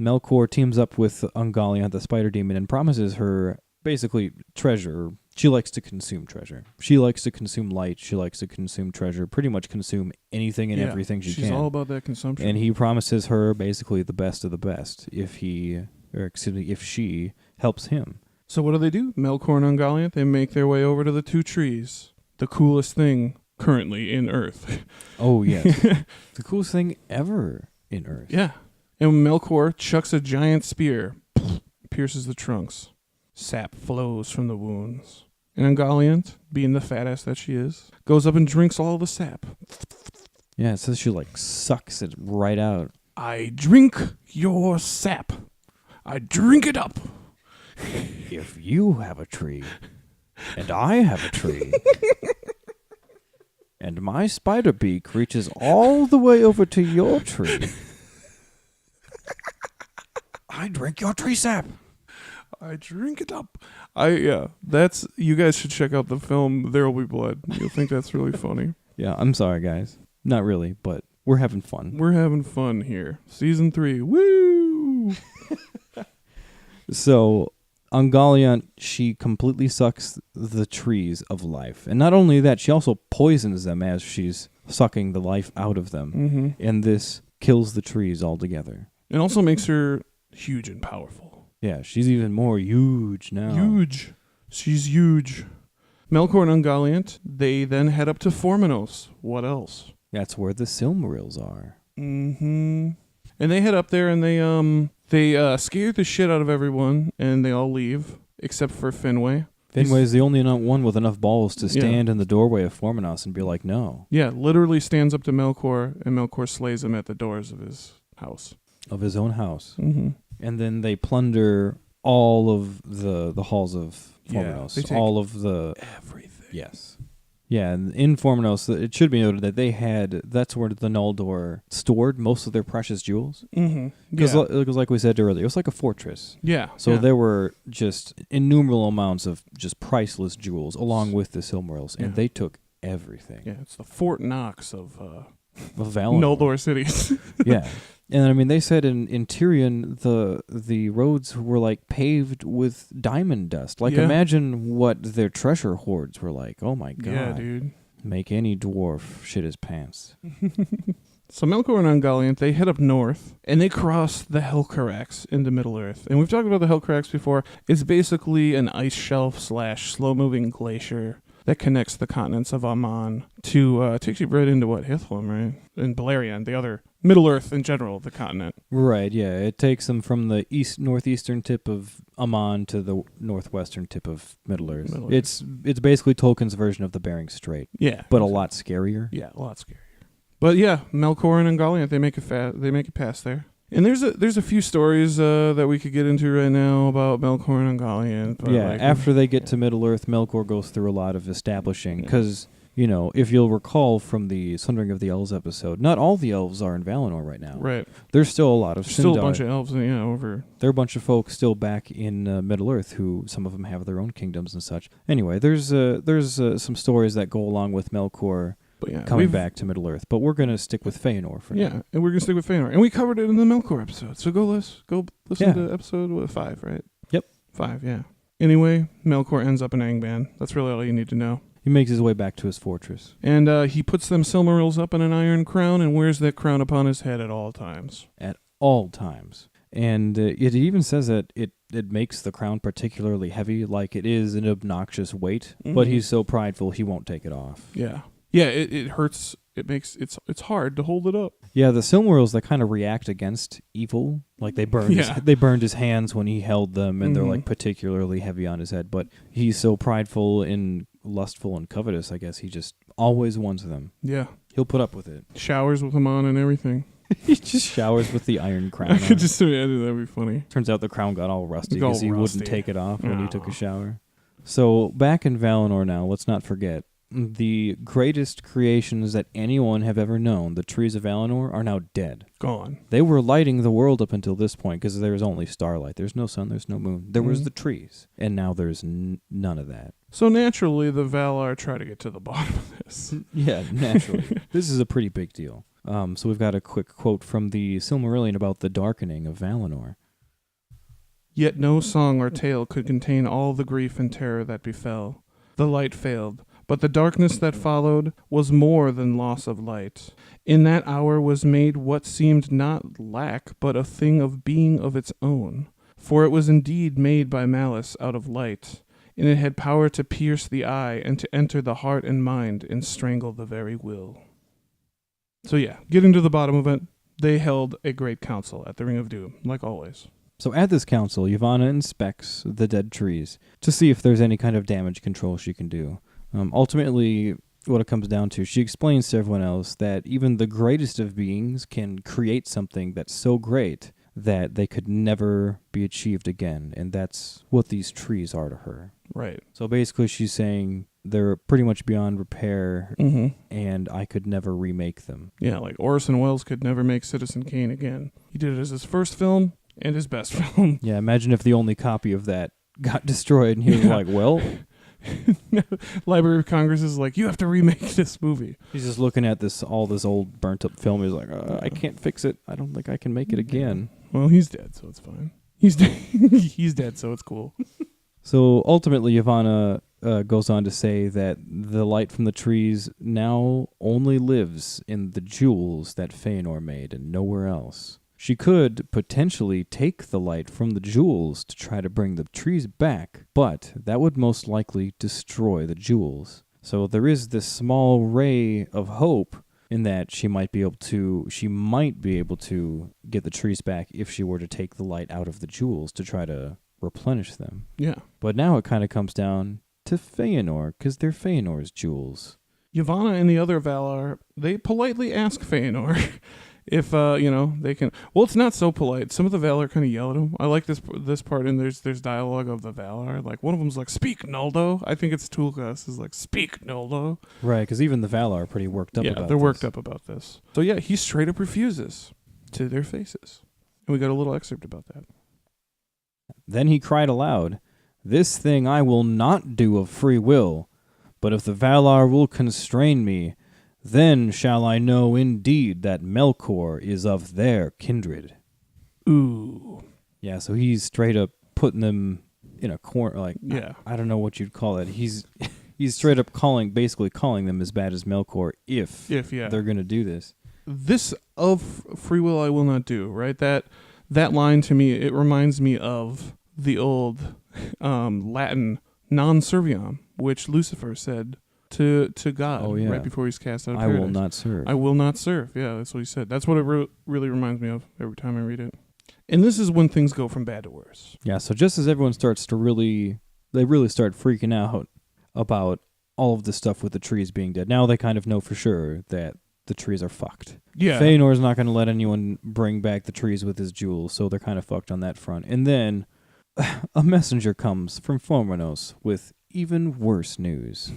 S2: Melkor teams up with Ungoliant, the spider demon, and promises her basically treasure. She likes to consume treasure. She likes to consume light. She likes to consume treasure. Pretty much consume anything and everything she can.
S1: She's all about that consumption.
S2: And he promises her basically the best of the best if she helps him.
S1: So what do? Melkor and Ungoliant, they make their way over to the two trees. The coolest thing currently in Earth.
S2: Oh, yes. The coolest thing ever in Earth.
S1: Yeah. And Melkor chucks a giant spear, pierces the trunks. Sap flows from the wounds. And Ungoliant, being the fat ass that she is, goes up and drinks all the sap.
S2: Yeah, it says she like sucks it right out.
S1: I drink your sap. I drink it up.
S2: If you have a tree, and I have a tree, and my spider beak reaches all the way over to your tree, I drink your tree sap.
S1: I drink it up. That's, you guys should check out the film There Will Be Blood. You'll think that's really funny.
S2: Yeah, I'm sorry, guys. Not really, but we're having fun.
S1: We're having fun here. Season 3. Woo!
S2: So, Ungoliant, she completely sucks the trees of life. And not only that, she also poisons them as she's sucking the life out of them.
S1: Mm-hmm.
S2: And this kills the trees altogether.
S1: It also makes her huge and powerful.
S2: Yeah, she's even more huge now.
S1: Huge. She's huge. Melkor and Ungoliant, they then head up to Formenos. What else?
S2: That's where the Silmarils are.
S1: Mm-hmm. And they head up there and they scare the shit out of everyone and they all leave except for Finwë.
S2: Finwë's the only one with enough balls to stand in the doorway of Formenos and be like, no.
S1: Yeah, literally stands up to Melkor and Melkor slays him at the doors of his house.
S2: Of his own house.
S1: Mm-hmm.
S2: And then they plunder all of the halls of Formenos.
S1: They take
S2: all of the...
S1: everything.
S2: Yes. Yeah, and in Formenos, it should be noted that that's where the Noldor stored most of their precious jewels.
S1: Mm-hmm.
S2: Because like we said earlier, it was like a fortress.
S1: Yeah.
S2: So there were just innumerable amounts of just priceless jewels along with the Silmarils, and they took everything.
S1: Yeah, it's the Fort Knox of
S2: Valinor.
S1: Noldor cities.
S2: Yeah. And I mean, they said in Tirion, the roads were like paved with diamond dust. Like, imagine what their treasure hoards were like. Oh my god.
S1: Yeah, dude.
S2: Make any dwarf shit his pants.
S1: So Melkor and Ungoliant, they head up north, and they cross the Helcarax into Middle-earth. And we've talked about the Helcarax before. It's basically an ice shelf / slow-moving glacier that connects the continents of Aman to, takes you right into Hithlum, right? And Beleriand, the other Middle-earth in general, the continent.
S2: Right, yeah. It takes them from the northeastern tip of Aman to the northwestern tip of Middle-earth. It's basically Tolkien's version of the Bering Strait.
S1: Yeah.
S2: But a lot scarier.
S1: Yeah, a lot scarier. But yeah, Melkor and Ungoliant, they make it past there. And there's a few stories that we could get into right now about Melkor and Ungoliant. But
S2: after they get to Middle-earth, Melkor goes through a lot of establishing, because, if you'll recall from the Sundering of the Elves episode, not all the elves are in Valinor right now.
S1: Right.
S2: There's still a lot of Sindar.
S1: Still a bunch of elves, over.
S2: There are a bunch of folks still back in Middle-earth who, some of them have their own kingdoms and such. Anyway, there's some stories that go along with Melkor coming back to Middle-earth, but we're going to stick with Fëanor for now.
S1: Yeah, and we're going to stick with Fëanor. And we covered it in the Melkor episode, so go listen to episode 5, right?
S2: Yep.
S1: 5, yeah. Anyway, Melkor ends up in Angband. That's really all you need to know.
S2: He makes his way back to his fortress.
S1: And he puts them Silmarils up in an iron crown and wears that crown upon his head at all times.
S2: At all times. And it even says that it makes the crown particularly heavy, like it is an obnoxious weight, but he's so prideful he won't take it off.
S1: Yeah. Yeah, it hurts. It's hard to hold it up.
S2: Yeah, the Silmarils, they kind of react against evil. Like they burned his hands when he held them, and they're like particularly heavy on his head. But he's so prideful and lustful and covetous, I guess he just always wants them.
S1: Yeah.
S2: He'll put up with it.
S1: Showers with them on and everything.
S2: He just showers with the iron crown.
S1: I could just imagine that'd be funny.
S2: Turns out the crown got all rusty because he wouldn't take it off when he took a shower. So back in Valinor now, let's not forget, the greatest creations that anyone have ever known, the trees of Valinor, are now dead.
S1: Gone.
S2: They were lighting the world up until this point because there's only starlight. There's no sun, there's no moon. There was the trees, and now there's none of that.
S1: So naturally, the Valar try to get to the bottom of this.
S2: Yeah, naturally. This is a pretty big deal. So we've got a quick quote from the Silmarillion about the darkening of Valinor.
S1: Yet no song or tale could contain all the grief and terror that befell. The light failed, but the darkness that followed was more than loss of light. In that hour was made what seemed not lack, but a thing of being of its own. For it was indeed made by malice out of light, and it had power to pierce the eye and to enter the heart and mind and strangle the very will. So yeah, getting to the bottom of it, they held a great council at the Ring of Doom, like always.
S2: So at this council, Yavanna inspects the dead trees to see if there's any kind of damage control she can do. Ultimately, what it comes down to, she explains to everyone else that even the greatest of beings can create something that's so great that they could never be achieved again, and that's what these trees are to her.
S1: Right.
S2: So basically she's saying they're pretty much beyond repair, and I could never remake them.
S1: Yeah, like Orson Welles could never make Citizen Kane again. He did it as his first film and his best film.
S2: Yeah, imagine if the only copy of that got destroyed, and he was like, well...
S1: Library of Congress is like, you have to remake this movie.
S2: He's just looking at all this old burnt-up film. He's like, I can't fix it. I don't think I can make it again.
S1: Well, he's dead, so it's fine. He's dead, he's dead, so it's cool.
S2: So ultimately, Yavanna goes on to say that the light from the trees now only lives in the jewels that Fëanor made and nowhere else. She could potentially take the light from the jewels to try to bring the trees back, but that would most likely destroy the jewels. So there is this small ray of hope in that she might be able to get the trees back if she were to take the light out of the jewels to try to replenish them.
S1: Yeah.
S2: But now it kind of comes down to Fëanor, because they're Fëanor's jewels.
S1: Yavanna and the other Valar, they politely ask Fëanor if, they can... Well, it's not so polite. Some of the Valar kind of yell at him. I like this part, and there's dialogue of the Valar. Like, one of them's like, speak, Noldo. I think it's Tulkas is like, speak, Noldo.
S2: Right, because even the Valar are pretty worked up about this.
S1: Yeah, they're worked up about this. So, yeah, he straight up refuses to their faces. And we got a little excerpt about that.
S2: Then he cried aloud, "This thing I will not do of free will, but if the Valar will constrain me, then shall I know indeed that Melkor is of their kindred."
S1: Ooh.
S2: Yeah, so he's straight up putting them in a corner. Like,
S1: yeah.
S2: I don't know what you'd call it. He's straight up basically calling them as bad as Melkor if they're going to do this.
S1: This of free will I will not do, right? That line to me, it reminds me of the old Latin non serviam, which Lucifer said to God right before he's cast out of paradise.
S2: I will not serve.
S1: I will not serve. Yeah, that's what he said. That's what it really reminds me of every time I read it. And this is when things go from bad to worse.
S2: Yeah, so just as everyone starts to really start freaking out about all of the stuff with the trees being dead, now they kind of know for sure that the trees are fucked.
S1: Yeah.
S2: Fëanor's not going to let anyone bring back the trees with his jewels, so they're kind of fucked on that front. And then a messenger comes from Formanos with even worse news.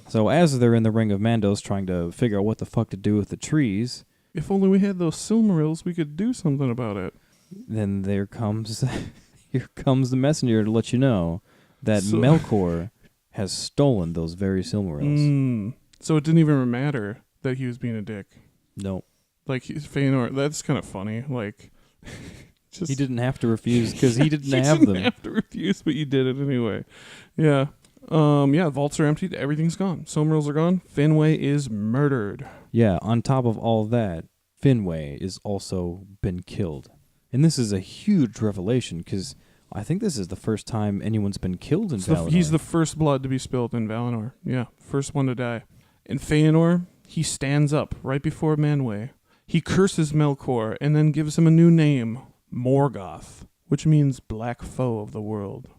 S2: So as they're in the Ring of Mandos trying to figure out what the fuck to do with the trees...
S1: If only we had those Silmarils, we could do something about it.
S2: Then here comes the messenger to let you know that Melkor has stolen those very Silmarils.
S1: So it didn't even matter that he was being a dick.
S2: Nope.
S1: Like, Fëanor, that's kind of funny. Like,
S2: he didn't have to refuse because he didn't have them.
S1: He didn't have to refuse, but you did it anyway. Yeah. Vaults are emptied. Everything's gone. Silmarils are gone. Finwë is murdered.
S2: Yeah, on top of all that, Finwë is also been killed. And this is a huge revelation because I think this is the first time anyone's been killed in Valinor.
S1: He's the first blood to be spilled in Valinor. Yeah, first one to die. And Fëanor, he stands up right before Manwë. He curses Melkor and then gives him a new name, Morgoth, which means black foe of the world.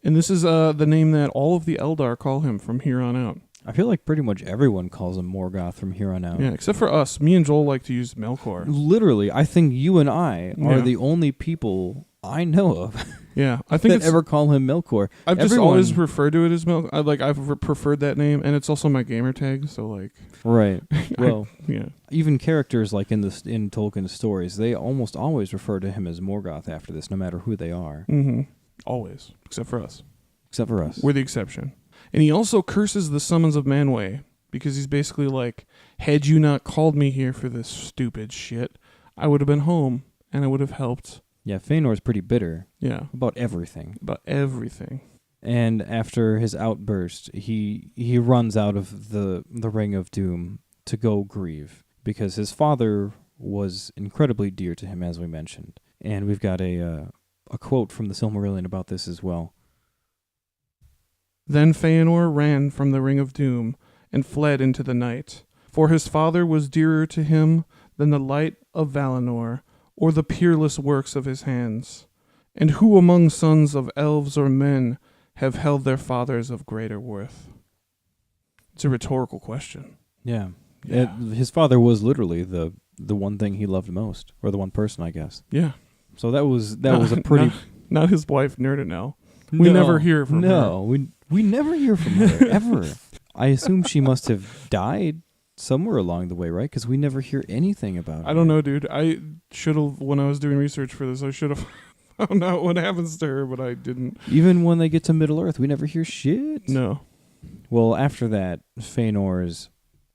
S1: And this is the name that all of the Eldar call him from here on out.
S2: I feel like pretty much everyone calls him Morgoth from here on out.
S1: Yeah, except for us. Me and Joel like to use Melkor.
S2: Literally, I think you and I are the only people I know of
S1: I think
S2: that ever call him Melkor.
S1: I've just always referred to it as Melkor. I've preferred that name, and it's also my gamer tag, so like...
S2: Right. Well,
S1: yeah.
S2: Even characters like in Tolkien's stories, they almost always refer to him as Morgoth after this, no matter who they are.
S1: Mm-hmm. Always. Except for us.
S2: Except for us.
S1: We're the exception. And he also curses the summons of Manwë, because he's basically like, had you not called me here for this stupid shit, I would have been home, and I would have helped.
S2: Yeah, Fëanor's pretty bitter.
S1: Yeah.
S2: About everything.
S1: About everything.
S2: And after his outburst, he runs out of the Ring of Doom to go grieve, because his father was incredibly dear to him, as we mentioned. And we've got a quote from the Silmarillion about this as well.
S1: Then Fëanor ran from the Ring of Doom and fled into the night, for his father was dearer to him than the light of Valinor or the peerless works of his hands. And who among sons of elves or men have held their fathers of greater worth? It's a rhetorical question.
S2: Yeah.
S1: Yeah.
S2: His father was literally the one thing he loved most, or the one person, I guess.
S1: Yeah.
S2: So that was a pretty...
S1: Not his wife, Nerdanel. We never hear from her.
S2: No, we never hear from her, ever. I assume she must have died somewhere along the way, right? Because we never hear anything about her.
S1: I don't know, dude. I should have, when I was doing research for this, I should have found out what happens to her, but I didn't.
S2: Even when they get to Middle-earth, we never hear shit.
S1: No.
S2: Well, after that, Fëanor's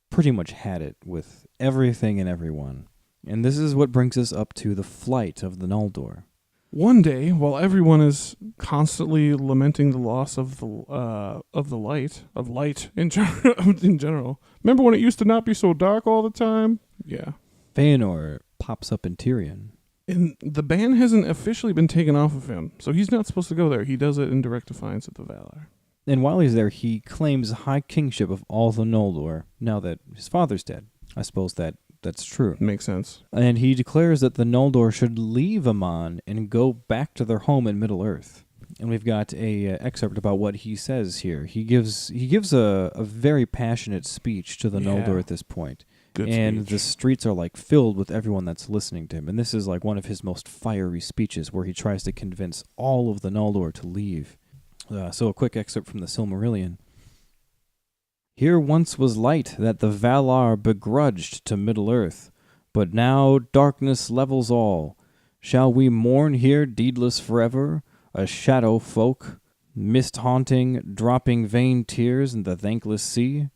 S2: pretty much had it with everything and everyone. And this is what brings us up to the flight of the Noldor.
S1: One day, while everyone is constantly lamenting the loss of the light in general. Remember when it used to not be so dark all the time? Yeah.
S2: Fëanor pops up in Tirion.
S1: And the ban hasn't officially been taken off of him, so he's not supposed to go there. He does it in direct defiance of the Valar.
S2: And while he's there, he claims high kingship of all the Noldor, now that his father's dead. I suppose that's true.
S1: Makes sense.
S2: And he declares that the Noldor should leave Aman and go back to their home in Middle-earth. And we've got a excerpt about what he says here. He gives a very passionate speech to the Noldor at this point.
S1: Good
S2: and
S1: speech.
S2: The streets are like filled with everyone that's listening to him. And this is like one of his most fiery speeches where he tries to convince all of the Noldor to leave. So a quick excerpt from the Silmarillion. Here once was light that the Valar begrudged to Middle-earth, but now darkness levels all. Shall we mourn here deedless forever, a shadow folk, mist-haunting, dropping vain tears in the thankless sea?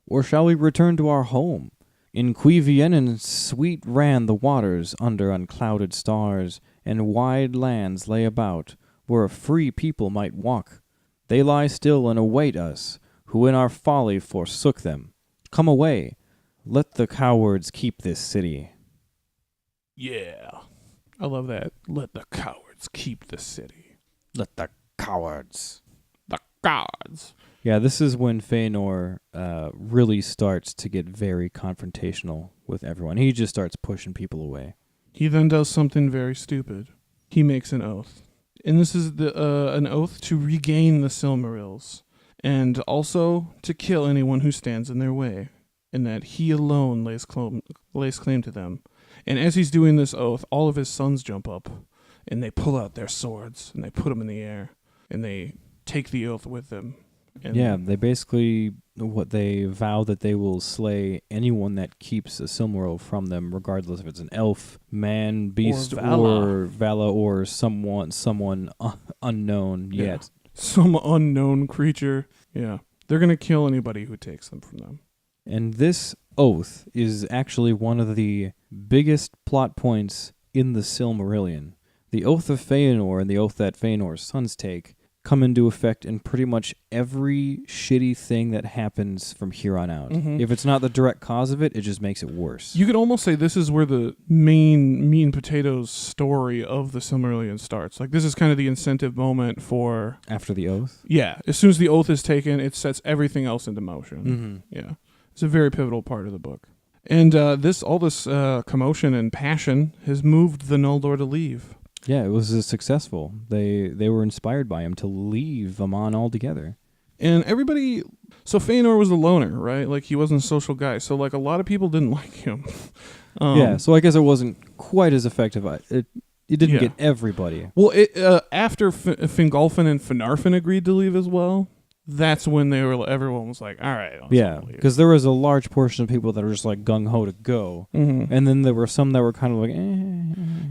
S2: Or shall we return to our home? In Cuiviénen sweet ran the waters under unclouded stars, and wide lands lay about, where a free people might walk. They lie still and await us, who in our folly forsook them. Come away. Let the cowards keep this city.
S1: Yeah. I love that. Let the cowards keep the city.
S2: Let the cowards.
S1: The cowards.
S2: Yeah, this is when Fëanor really starts to get very confrontational with everyone. He just starts pushing people away.
S1: He then does something very stupid. He makes an oath. And this is an oath to regain the Silmarils, and also to kill anyone who stands in their way, and that he alone lays claim to them. And as he's doing this oath, all of his sons jump up, and they pull out their swords, and they put them in the air, and they take the oath with them. And
S2: yeah, they basically, they vow that they will slay anyone that keeps a Silmaril from them, regardless if it's an elf, man, beast, or Vala, or someone unknown yet.
S1: Some unknown creature. Yeah. They're going to kill anybody who takes them from them.
S2: And this oath is actually one of the biggest plot points in the Silmarillion. The Oath of Fëanor and the oath that Fëanor's sons take come into effect in pretty much every shitty thing that happens from here on out.
S1: Mm-hmm.
S2: If it's not the direct cause of it, it just makes it worse.
S1: You could almost say this is where the main meat and potatoes story of the Silmarillion starts. Like, this is kind of the incentive moment for...
S2: After the oath?
S1: Yeah. As soon as the oath is taken, it sets everything else into motion.
S2: Mm-hmm.
S1: Yeah. It's a very pivotal part of the book. And all this commotion and passion has moved the Noldor to leave.
S2: Yeah, it was successful. They were inspired by him to leave Aman altogether.
S1: And everybody... So Fëanor was a loner, right? Like, he wasn't a social guy. So, like, a lot of people didn't like him.
S2: Yeah, so I guess it wasn't quite as effective. It didn't get everybody.
S1: Well, after Fingolfin and Finarfin agreed to leave as well, that's when everyone was like, all right.
S2: Yeah, because there was a large portion of people that were just like gung-ho to go.
S1: Mm-hmm.
S2: And then there were some that were kind of like, eh.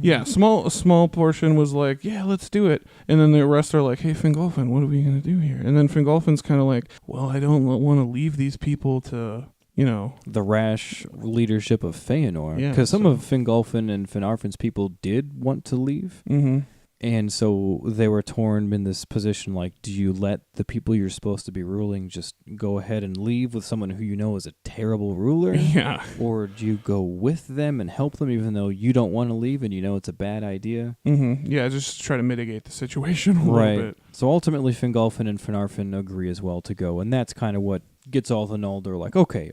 S1: Yeah, a small portion was like, yeah, let's do it. And then the rest are like, hey, Fingolfin, what are we going to do here? And then Fingolfin's kind of like, well, I don't want to leave these people to,
S2: the rash leadership of Fëanor.
S1: Yeah,
S2: Because some of Fingolfin and Finarfin's people did want to leave.
S1: Mm-hmm.
S2: And so they were torn in this position, like, do you let the people you're supposed to be ruling just go ahead and leave with someone who you know is a terrible ruler?
S1: Yeah.
S2: Or do you go with them and help them even though you don't want to leave and you know it's a bad idea?
S1: Mm-hmm. Yeah, just try to mitigate the situation a little bit.
S2: So ultimately Fingolfin and Finarfin agree as well to go, and that's kind of what gets all the Noldor like, okay,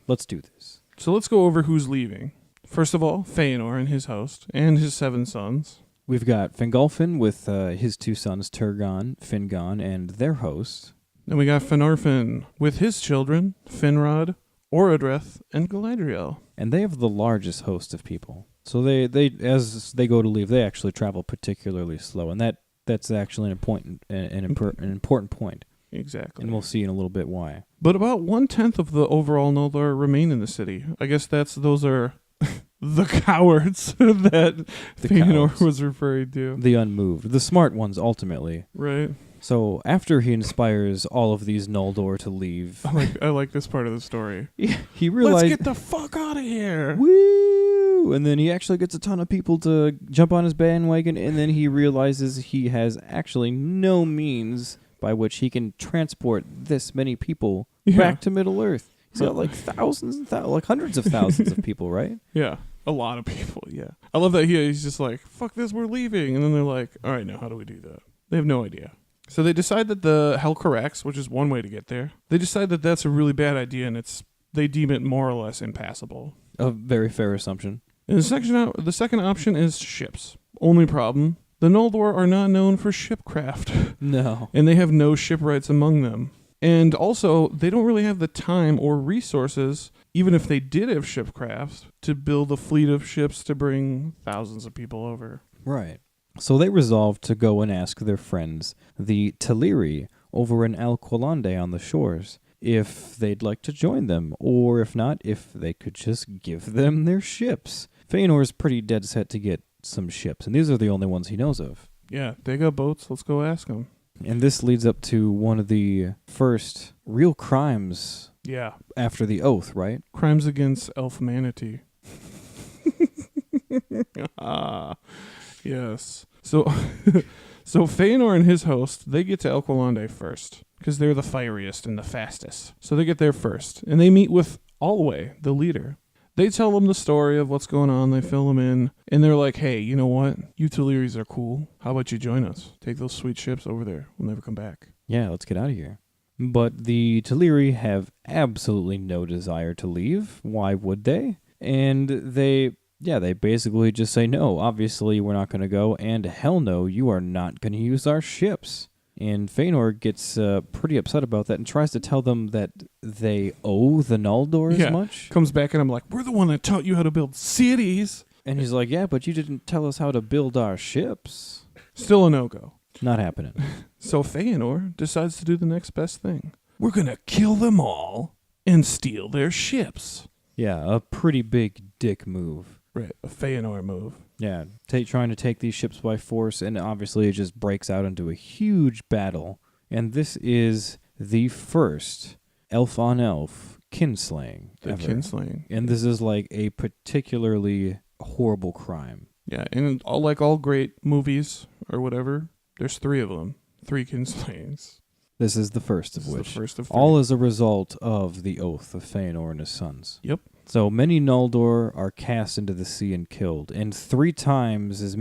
S2: let's do this.
S1: So let's go over who's leaving. First of all, Fëanor and his host, and his 7 sons.
S2: We've got Fingolfin with his two sons, Turgon, Fingon, and their host.
S1: Then we got Fëanor with his children, Finrod, Orodreth, and Galadriel.
S2: And they have the largest host of people. So they as they go to leave, they actually travel particularly slow, and that's actually an important point.
S1: Exactly.
S2: And we'll see in a little bit why.
S1: But about 1/10 of the overall Noldor remain in the city. I guess those are the cowards that Fëanor was referring to.
S2: The unmoved. The smart ones, ultimately.
S1: Right.
S2: So after he inspires all of these Noldor to leave...
S1: I like this part of the story.
S2: He realized...
S1: Let's get the fuck out of here!
S2: Woo! And then he actually gets a ton of people to jump on his bandwagon, and then he realizes he has actually no means by which he can transport this many people back to Middle-earth. He's got like hundreds of thousands of people, right?
S1: Yeah. A lot of people, yeah. I love that he's just like, fuck this, we're leaving. And then they're like, all right, now how do we do that? They have no idea. So they decide that the Helcarax, which is one way to get there, they decide that that's a really bad idea, and they deem it more or less impassable.
S2: A very fair assumption.
S1: And the second option is ships. Only problem, the Noldor are not known for shipcraft.
S2: No.
S1: And they have no shipwrights among them. And also, they don't really have the time or resources, even if they did have shipcraft, to build a fleet of ships to bring thousands of people over.
S2: Right. So they resolved to go and ask their friends, the Teleri, over in Alqualande on the shores, if they'd like to join them, or if not, if they could just give them their ships. Fëanor's pretty dead set to get some ships, and these are the only ones he knows of.
S1: Yeah, they got boats. Let's go ask them.
S2: And this leads up to one of the first real crimes after the oath, right?
S1: Crimes against elfmanity. Yes. So Fëanor and his host, they get to Alqualande first, because they're the fieriest and the fastest. So they get there first, and they meet with Alwë, the leader. They tell them the story of what's going on, they fill them in, and they're like, hey, you know what? You Teleris are cool. How about you join us? Take those sweet ships over there. We'll never come back.
S2: Yeah, let's get out of here. But the Teleri have absolutely no desire to leave. Why would they? And they basically just say, no, obviously we're not going to go, and hell no, you are not going to use our ships. And Fëanor gets pretty upset about that and tries to tell them that they owe the Noldor as much.
S1: Comes back and I'm like, we're the one that taught you how to build cities.
S2: And he's like, yeah, but you didn't tell us how to build our ships.
S1: Still a no-go.
S2: Not happening.
S1: So Fëanor decides to do the next best thing. We're going to kill them all and steal their ships.
S2: Yeah, a pretty big dick move.
S1: Right, a Fëanor move.
S2: Yeah, trying to take these ships by force, and obviously it just breaks out into a huge battle. And this is the first elf-on-elf kinslaying ever.
S1: Kinslaying.
S2: And this is like a particularly horrible crime.
S1: Yeah, and all great movies or whatever, there's 3 of them. 3 kinslayings.
S2: This is the first of which.
S1: The first of 3.
S2: All as a result of the oath of Fëanor and his sons.
S1: Yep.
S2: So many Noldor are cast into the sea and killed, and 3 times the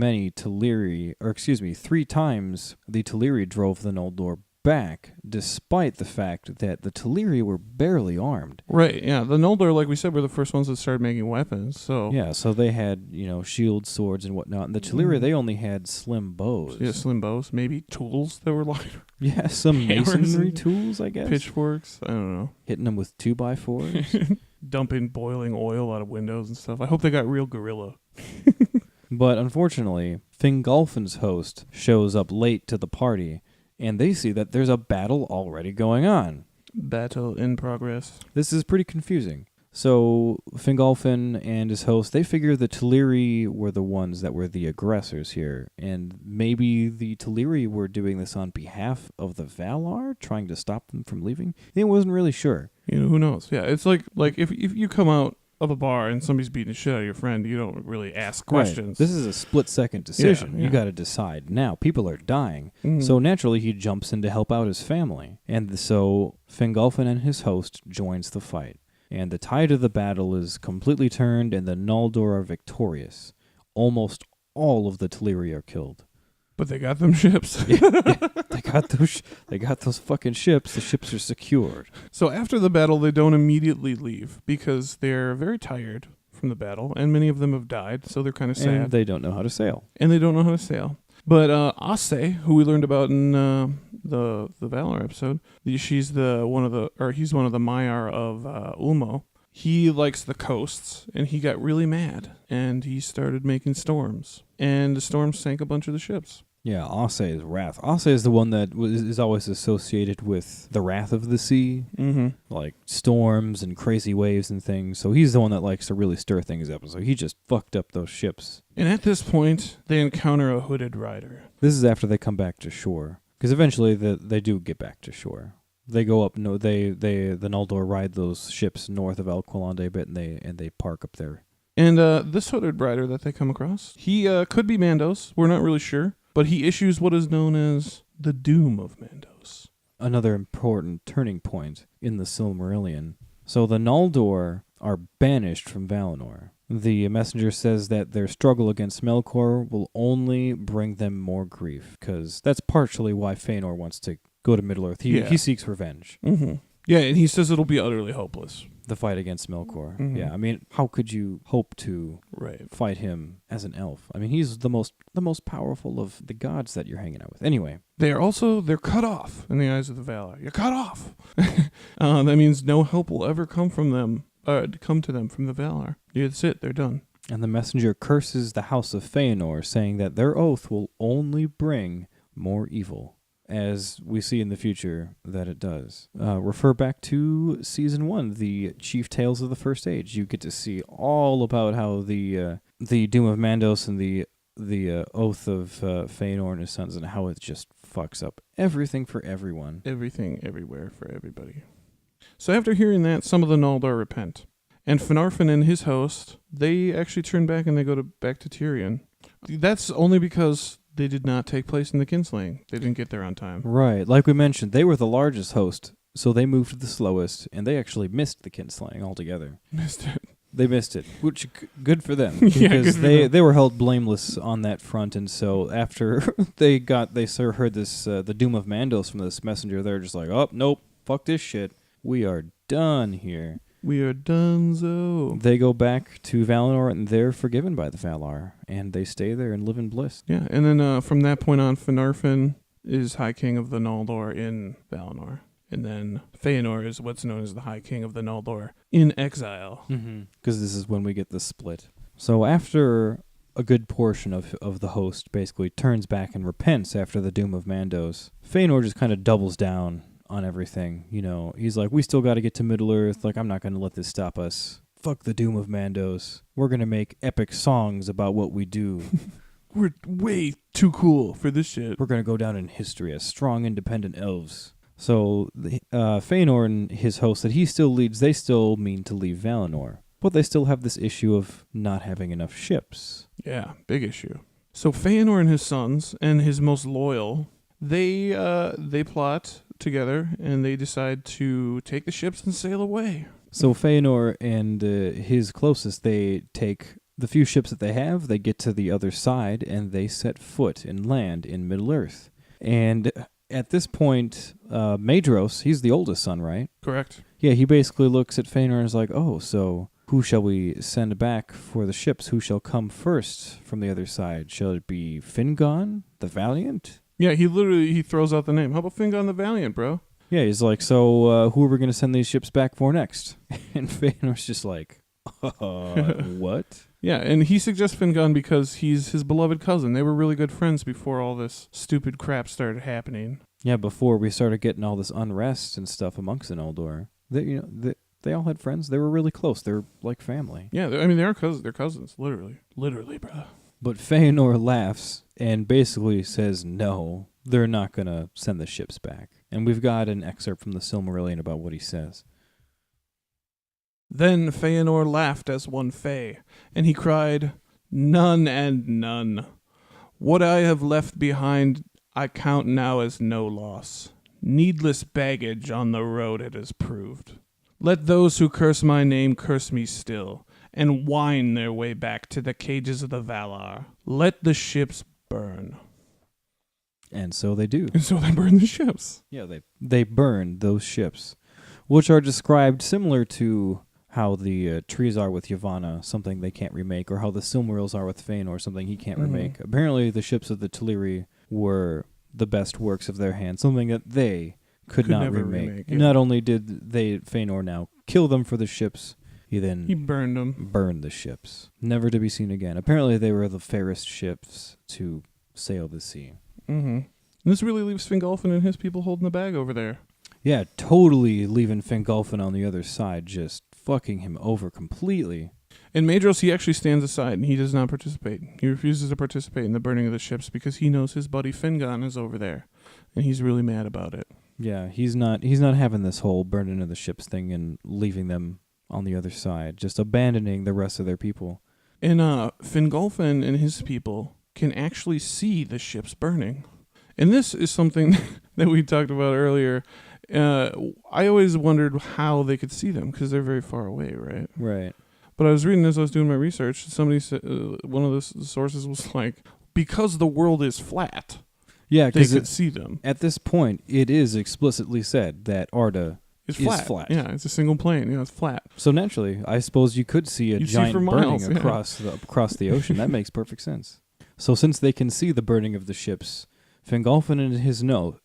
S2: Teleri drove the Noldor back, despite the fact that the Teleri were barely armed.
S1: Right, yeah. The Noldor, like we said, were the first ones that started making weapons, so...
S2: Yeah, so they had, shields, swords, and whatnot, and the Teleri, they only had slim bows.
S1: Yeah, slim bows. Maybe tools that were like...
S2: Yeah, some masonry tools, I guess.
S1: Pitchforks, I don't know.
S2: Hitting them with 2x4s.
S1: Dumping boiling oil out of windows and stuff. I hope they got real gorilla.
S2: But unfortunately, Fingolfin's host shows up late to the party, and they see that there's a battle already going on.
S1: Battle in progress.
S2: This is pretty confusing. So Fingolfin and his host, they figure the Teleri were the ones that were the aggressors here, and maybe the Teleri were doing this on behalf of the Valar, trying to stop them from leaving. He wasn't really sure.
S1: Who knows? Yeah, it's like if you come out of a bar and somebody's beating the shit out of your friend, you don't really ask questions.
S2: Right. This is a split-second decision.
S1: Yeah.
S2: You got to decide. Now, people are dying. Mm-hmm. So naturally, he jumps in to help out his family. And so Fingolfin and his host joins the fight. And the tide of the battle is completely turned, and the Noldor are victorious. Almost all of the Teleri are killed.
S1: But they got them ships.
S2: Yeah. They got those fucking ships. The ships are secured.
S1: So after the battle, they don't immediately leave because they're very tired from the battle, and many of them have died, so they're kind of sad.
S2: And they don't know how to sail.
S1: But Ase, who we learned about in the Valar episode, he's one of the Maiar of Ulmo. He likes the coasts, and he got really mad, and he started making storms, and the storms sank a bunch of the ships.
S2: Yeah, Ase's wrath. Ase is the one that is always associated with the wrath of the sea, like storms and crazy waves and things. So he's the one that likes to really stir things up. So he just fucked up those ships.
S1: And at this point, they encounter a hooded rider.
S2: This is after they come back to shore, because eventually they do get back to shore. They go up. No, the Noldor ride those ships north of Alqualande a bit, and they park up there.
S1: And this hooded rider that they come across, he could be Mandos. We're not really sure. But he issues what is known as the Doom of Mandos.
S2: Another important turning point in the Silmarillion. So the Noldor are banished from Valinor. The messenger says that their struggle against Melkor will only bring them more grief, because that's partially why Fëanor wants to go to Middle-earth. He seeks revenge.
S1: Mm-hmm. Yeah, and he says it'll be utterly hopeless.
S2: The fight against Melkor.
S1: Mm-hmm.
S2: Yeah, I mean, how could you hope to fight him as an elf? I mean, he's the most powerful of the gods that you're hanging out with. Anyway.
S1: They're cut off in the eyes of the Valar. You're cut off. That means no help will ever come to them from the Valar. That's it. They're done.
S2: And the messenger curses the house of Fëanor, saying that their oath will only bring more evil, as we see in the future that it does. Refer back to Season 1, the Chief Tales of the First Age. You get to see all about how the Doom of Mandos and the Oath of Fëanor and his sons, and how it just fucks up everything for everyone.
S1: Everything, everywhere, for everybody. So after hearing that, some of the Noldor repent. And Finarfin and his host, they actually turn back and they go back to Tirion. That's only because they did not take place in the kinslaying. They didn't get there on time.
S2: Right. Like we mentioned, they were the largest host, so they moved the slowest, and they actually missed the kinslaying altogether. They missed it, which good for them, because they were held blameless on that front. And so after they heard this the Doom of Mandos from this messenger, they're just like, oh nope, fuck this shit, we are done here.
S1: We are donezo.
S2: They go back to Valinor, and they're forgiven by the Valar, and they stay there and live in bliss.
S1: Yeah, and then from that point on, Finarfin is High King of the Noldor in Valinor. And then Fëanor is what's known as the High King of the Noldor in exile.
S2: Because this is when we get the split. So after a good portion of the host basically turns back and repents after the Doom of Mandos, Fëanor just kind of doubles down on everything. You know, he's like, we still got to get to Middle-earth. Like, I'm not going to let this stop us. Fuck the Doom of Mandos. We're going to make epic songs about what we do.
S1: We're way too cool for this shit.
S2: We're going to go down in history as strong, independent elves. So Fëanor and his host that he still leads, they still mean to leave Valinor. But they still have this issue of not having enough ships.
S1: Yeah, big issue. So Fëanor and his sons, and his most loyal, they plot together, and they decide to take the ships and sail away.
S2: So Fëanor and his closest, they take the few ships that they have, they get to the other side, and they set foot and land in Middle-earth. And at this point, Maedhros, he's the oldest son, right?
S1: Correct.
S2: Yeah, he basically looks at Fëanor and is like, oh, so who shall we send back for the ships? Who shall come first from the other side? Shall it be Fingon, the Valiant?
S1: Yeah, he throws out the name. How about Fingon the Valiant, bro?
S2: Yeah, he's like, so who are we going to send these ships back for next? And Fëanor's just like, what?
S1: Yeah, and he suggests Fingon because he's his beloved cousin. They were really good friends before all this stupid crap started happening.
S2: Yeah, before we started getting all this unrest and stuff amongst the Noldor. They all had friends. They were really close. They were like family.
S1: Yeah, they're cousins. They're cousins, literally, bro.
S2: But Fëanor laughs and basically says no, they're not going to send the ships back. And we've got an excerpt from the Silmarillion about what he says.
S1: Then Fëanor laughed as one Fey, and he cried, none and none. What I have left behind I count now as no loss. Needless baggage on the road it has proved. Let those who curse my name curse me still, and whine their way back to the cages of the Valar. Let the ships burn.
S2: And so they do.
S1: And so they burn the ships.
S2: Yeah, they burn those ships, which are described similar to how the trees are with Yavanna, something they can't remake, or how the Silmarils are with Fëanor, something he can't remake. Apparently, the ships of the Teleri were the best works of their hand, something that they could not
S1: never
S2: remake.
S1: Yeah.
S2: Not only did Fëanor now kill them for the ships, he
S1: burned them.
S2: Burned the ships, never to be seen again. Apparently, they were the fairest ships to sail the sea.
S1: And this really leaves Fingolfin and his people holding the bag over there.
S2: Yeah, totally leaving Fingolfin on the other side, just fucking him over completely.
S1: In Maedhros, he actually stands aside and he does not participate. He refuses to participate in the burning of the ships because he knows his buddy Fingon is over there, and he's really mad about it.
S2: Yeah, he's not having this whole burning of the ships thing and leaving them on the other side, just abandoning the rest of their people.
S1: And Fingolfin and his people can actually see the ships burning. And this is something that we talked about earlier. I always wondered how they could see them because they're very far away, right?
S2: Right.
S1: But I was reading as I was doing my research, somebody said, one of the sources was like, because the world is flat,
S2: yeah,
S1: they could see them.
S2: At this point, it is explicitly said that Arda is flat.
S1: Yeah, it's a single plane. Yeah, it's flat.
S2: So naturally, I suppose you could see a giant
S1: miles,
S2: burning across the ocean. That makes perfect sense. So since they can see the burning of the ships, Fingolfin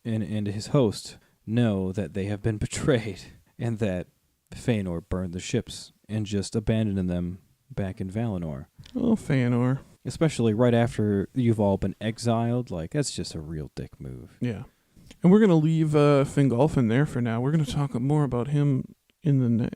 S2: and his host know that they have been betrayed and that Fëanor burned the ships and just abandoned them back in Valinor.
S1: Oh, Fëanor.
S2: Especially right after you've all been exiled. Like, that's just a real dick move.
S1: Yeah. And we're going to leave Fingolfin there for now. We're going to talk more about him in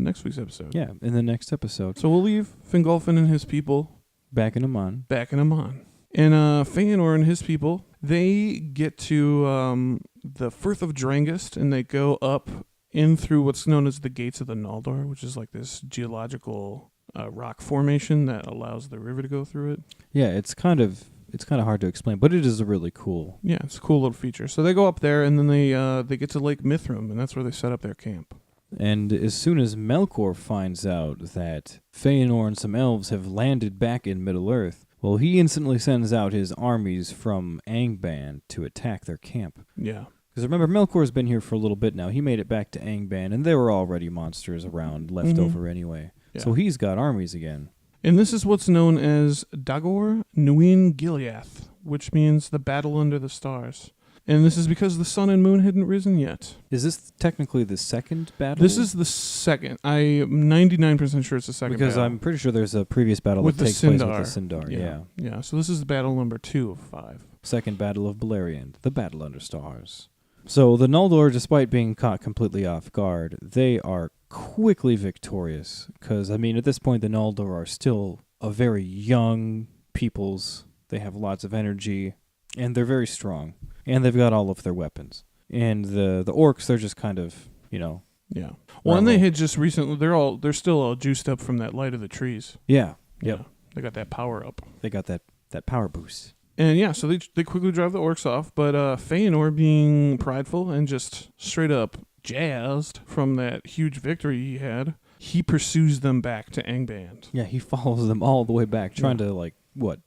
S1: next week's episode.
S2: Yeah, in the next episode.
S1: So we'll leave Fingolfin and his people
S2: back in Aman.
S1: And Fëanor and his people, they get to the Firth of Drangest, and they go up in through what's known as the Gates of the Noldor, which is like this geological rock formation that allows the river to go through it.
S2: Yeah, it's kind of hard to explain, but it is a really cool.
S1: Yeah, it's a cool little feature. So they go up there, and then they get to Lake Mithrim, and that's where they set up their camp.
S2: And as soon as Melkor finds out that Fëanor and some elves have landed back in Middle-earth, well, he instantly sends out his armies from Angband to attack their camp.
S1: Yeah.
S2: Because remember, Melkor's been here for a little bit now. He made it back to Angband, and there were already monsters around left over anyway. Yeah. So he's got armies again.
S1: And this is what's known as Dagor Nuin Gileath, which means the battle under the stars. And this is because the sun and moon hadn't risen yet.
S2: Is this technically the second battle?
S1: This is the second. I'm 99% sure it's the second
S2: because
S1: battle.
S2: I'm pretty sure there's a previous battle that takes place with the Sindar.
S1: Yeah, so this is battle number 2 of 5.
S2: Second battle of Beleriand, the battle under stars. So the Noldor, despite being caught completely off guard, they are quickly victorious. Because, I mean, at this point, the Noldor are still a very young peoples. They have lots of energy, and they're very strong. And they've got all of their weapons. And the orcs, they're just kind of,
S1: Yeah. Well, and they had just recently, they're still all juiced up from that light of the trees.
S2: Yeah.
S1: Yep. Yeah. They got that power up.
S2: They got that power boost.
S1: And yeah, so they quickly drive the orcs off, but Fëanor, being prideful and just straight up jazzed from that huge victory he had, he pursues them back to Angband.
S2: Yeah, he follows them all the way back, trying to,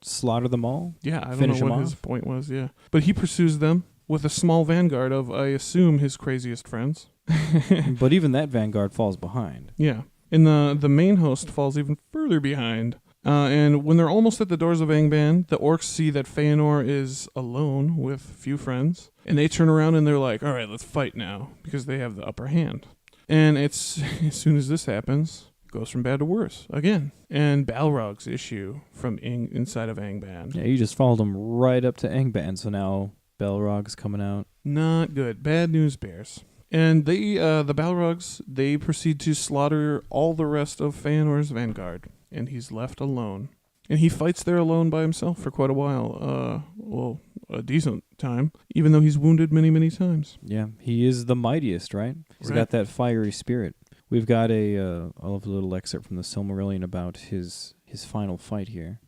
S2: slaughter them all?
S1: Yeah, I don't know what his point was, yeah. But he pursues them with a small vanguard of, I assume, his craziest friends.
S2: But even that vanguard falls behind.
S1: Yeah, and the main host falls even further behind. And when they're almost at the doors of Angband, the orcs see that Fëanor is alone with few friends, and they turn around and they're like, all right, let's fight now, because they have the upper hand. And it's as soon as this happens, it goes from bad to worse again. And Balrog's issue from inside of Angband.
S2: Yeah, you just followed them right up to Angband, so now Balrog's coming out.
S1: Not good. Bad news bears. And they, the Balrogs, they proceed to slaughter all the rest of Fëanor's vanguard. And he's left alone. And he fights there alone by himself for quite a while. A decent time, even though he's wounded many, many times.
S2: Yeah, he is the mightiest, right? He's got that fiery spirit. We've got a little excerpt from the Silmarillion about his final fight here.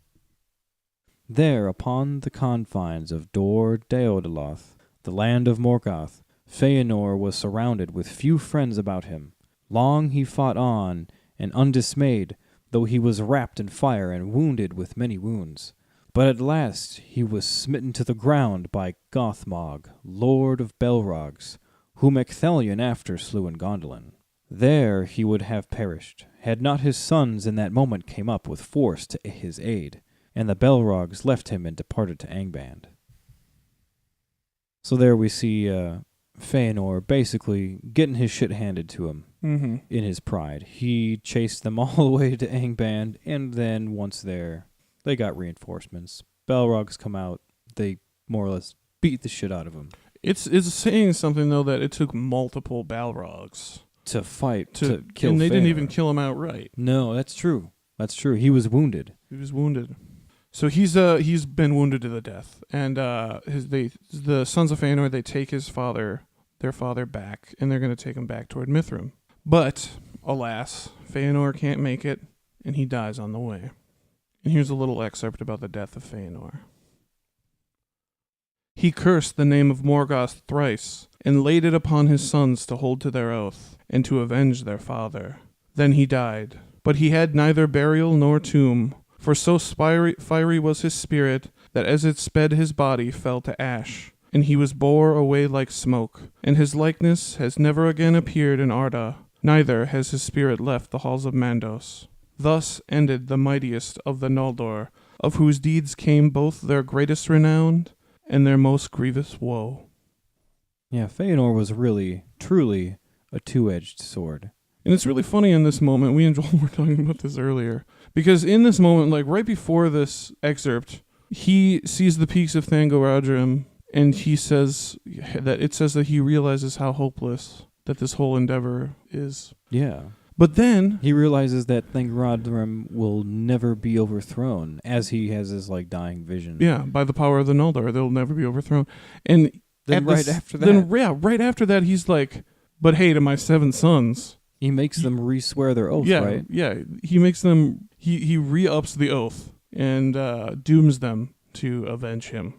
S2: There, upon the confines of Dor Daedaloth, the land of Morgoth, Fëanor was surrounded with few friends about him. Long he fought on, and undismayed, though he was wrapped in fire and wounded with many wounds. But at last he was smitten to the ground by Gothmog, lord of Belrogs, whom Ecthelion after slew in Gondolin. There he would have perished, had not his sons in that moment came up with force to his aid, and the Balrogs left him and departed to Angband. So there we see Fëanor basically getting his shit handed to him in his pride. He chased them all the way to Angband, and then once there, they got reinforcements. Balrogs come out, they more or less beat the shit out of him.
S1: It's saying something, though, that it took multiple Balrogs
S2: To fight, to kill
S1: and they didn't
S2: Fëanor.
S1: even kill him outright.
S2: No, that's true. That's true. He was wounded.
S1: He was wounded. So he's been wounded to the death, and the sons of Fëanor, they take their father back, and they're going to take him back toward Mithrim. But alas, Fëanor can't make it, and he dies on the way. And here's a little excerpt about the death of Fëanor. He cursed the name of Morgoth thrice, and laid it upon his sons to hold to their oath, and to avenge their father. Then he died, but he had neither burial nor tomb, for so fiery was his spirit, that as it sped his body fell to ash, and he was bore away like smoke, and his likeness has never again appeared in Arda, neither has his spirit left the halls of Mandos. Thus ended the mightiest of the Noldor, of whose deeds came both their greatest renown and their most grievous woe.
S2: Yeah, Fëanor was really, truly a two-edged sword.
S1: And it's really funny in this moment, we and Joel were talking about this earlier, because in this moment, like right before this excerpt, he sees the peaks of Thangorodrim, and he says that he realizes how hopeless that this whole endeavor is.
S2: Yeah.
S1: But then
S2: He realizes that Thangorodrim will never be overthrown, as he has his dying vision.
S1: yeah, by the power of the Noldor, they'll never be overthrown. And
S2: Then right after that,
S1: right after that, he's like, but hey, to my 7 sons.
S2: he makes them re-swear their oath, right?
S1: Yeah, he makes them, he re-ups the oath and dooms them to avenge him.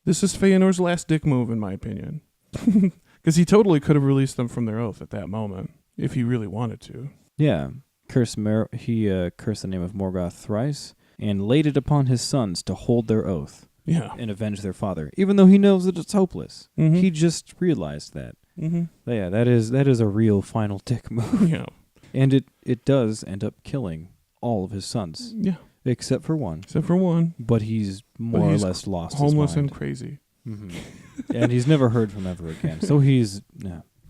S1: This is Fëanor's last dick move, in my opinion. Because he totally could have released them from their oath at that moment, if he really wanted to.
S2: Yeah. He cursed the name of Morgoth thrice, and laid it upon his sons to hold their oath
S1: Yeah.
S2: and avenge their father, even though he knows that it's hopeless.
S1: Mhm.
S2: He just realized that.
S1: Mm-hmm.
S2: Yeah, that is a real final dick move.
S1: Yeah.
S2: And it does end up killing all of his sons,
S1: Yeah.
S2: except for one.
S1: Except for one.
S2: But he's more or less lost
S1: Homeless
S2: his mind.
S1: and crazy.
S2: Mm-hmm. And he's never heard from ever again. So he's,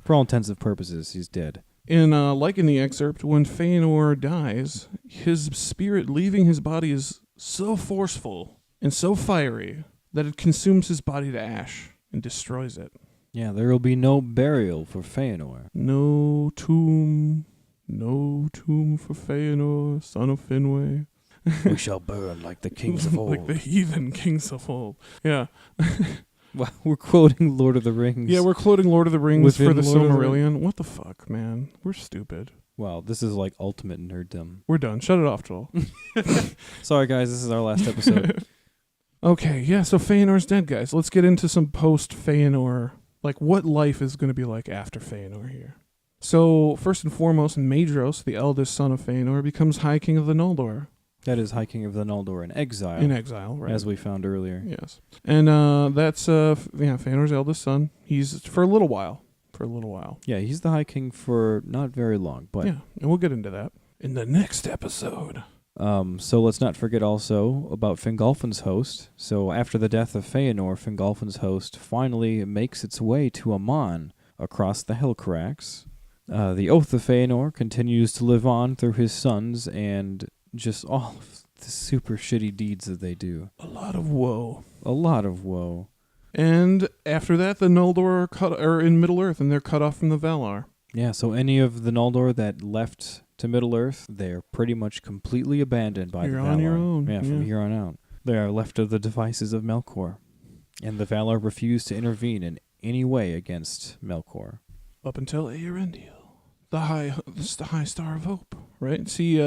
S2: for all intents and purposes, he's dead.
S1: And like in the excerpt, when Fëanor dies, his spirit leaving his body is so forceful and so fiery that it consumes his body to ash and destroys it.
S2: Yeah, there will be no burial for Fëanor.
S1: No tomb for Fëanor, son of Finwë.
S2: We shall burn like the kings of old.
S1: Like the heathen kings of old. Yeah.
S2: Well, we're quoting Lord of the Rings.
S1: Yeah, we're quoting Lord of the Rings
S2: Within
S1: for the
S2: Lord of the
S1: Silmarillion. What the fuck, man? We're stupid.
S2: Wow, this is like ultimate nerddom.
S1: We're done. Shut it off, Joel.
S2: Sorry, guys, this is our last episode.
S1: Okay, yeah, so Fëanor's dead, guys. Let's get into some post-Fëanor, like what life is going to be like after Fëanor here. So, first and foremost, Maedhros, the eldest son of Fëanor, becomes High King of the Noldor.
S2: That is High King of the Noldor in exile.
S1: In exile, right.
S2: As we found earlier.
S1: Yes. And that's Fëanor's eldest son. He's for a little while.
S2: Yeah, he's the High King for not very long, but
S1: yeah, and we'll get into that in the next episode.
S2: So let's not forget also about Fingolfin's host. So after the death of Fëanor, Fingolfin's host finally makes its way to Aman across the Hellcrax. The Oath of Fëanor continues to live on through his sons and just all of the super shitty deeds that they do.
S1: A lot of woe. And after that, the Noldor are in Middle-earth, and they're cut off from the Valar.
S2: Yeah, so any of the Noldor that left to Middle-earth, they're pretty much completely abandoned by the Valar.
S1: You're on your own.
S2: Yeah, from here on out. They are left to the devices of Melkor. And the Valar refuse to intervene in any way against Melkor.
S1: Up until Eärendil, the high star of hope, right? See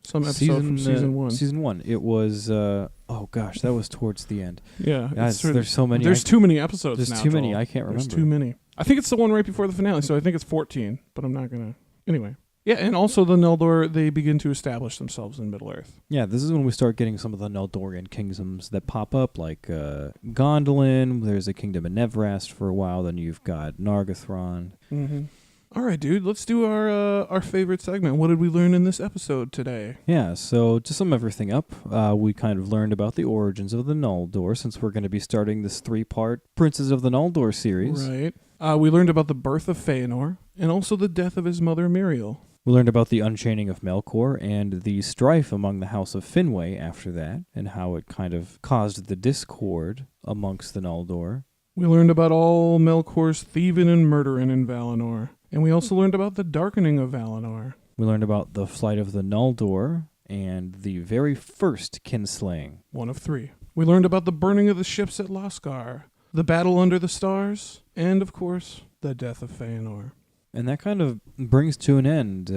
S1: some episode from season 1.
S2: Season 1. It was, oh gosh, that was towards the end.
S1: Yeah.
S2: There's so many.
S1: There's too many episodes now.
S2: There's too many. I can't remember.
S1: There's too many. I think it's the one right before the finale, so I think it's 14, but I'm not going to. Anyway. Yeah, and also the Noldor, they begin to establish themselves in Middle-earth.
S2: Yeah, this is when we start getting some of the Noldorian kingdoms that pop up, like Gondolin. There's a kingdom in Nevrast for a while. Then you've got Nargothrond.
S1: Mm-hmm. All right, dude. Let's do our favorite segment. What did we learn in this episode today?
S2: Yeah, so to sum everything up, we kind of learned about the origins of the Noldor, since we're going to be starting this 3-part Princes of the Noldor series.
S1: Right. We learned about the birth of Fëanor and also the death of his mother Miriel.
S2: We learned about the unchaining of Melkor and the strife among the House of Finwë after that, and how it kind of caused the discord amongst the Noldor.
S1: We learned about all Melkor's thieving and murdering in Valinor. And we also learned about the darkening of Valinor.
S2: We learned about the flight of the Noldor and the very first kinslaying.
S1: 1 of 3. We learned about the burning of the ships at Loskar, the battle under the stars, and, of course, the death of Fëanor.
S2: And that kind of brings to an end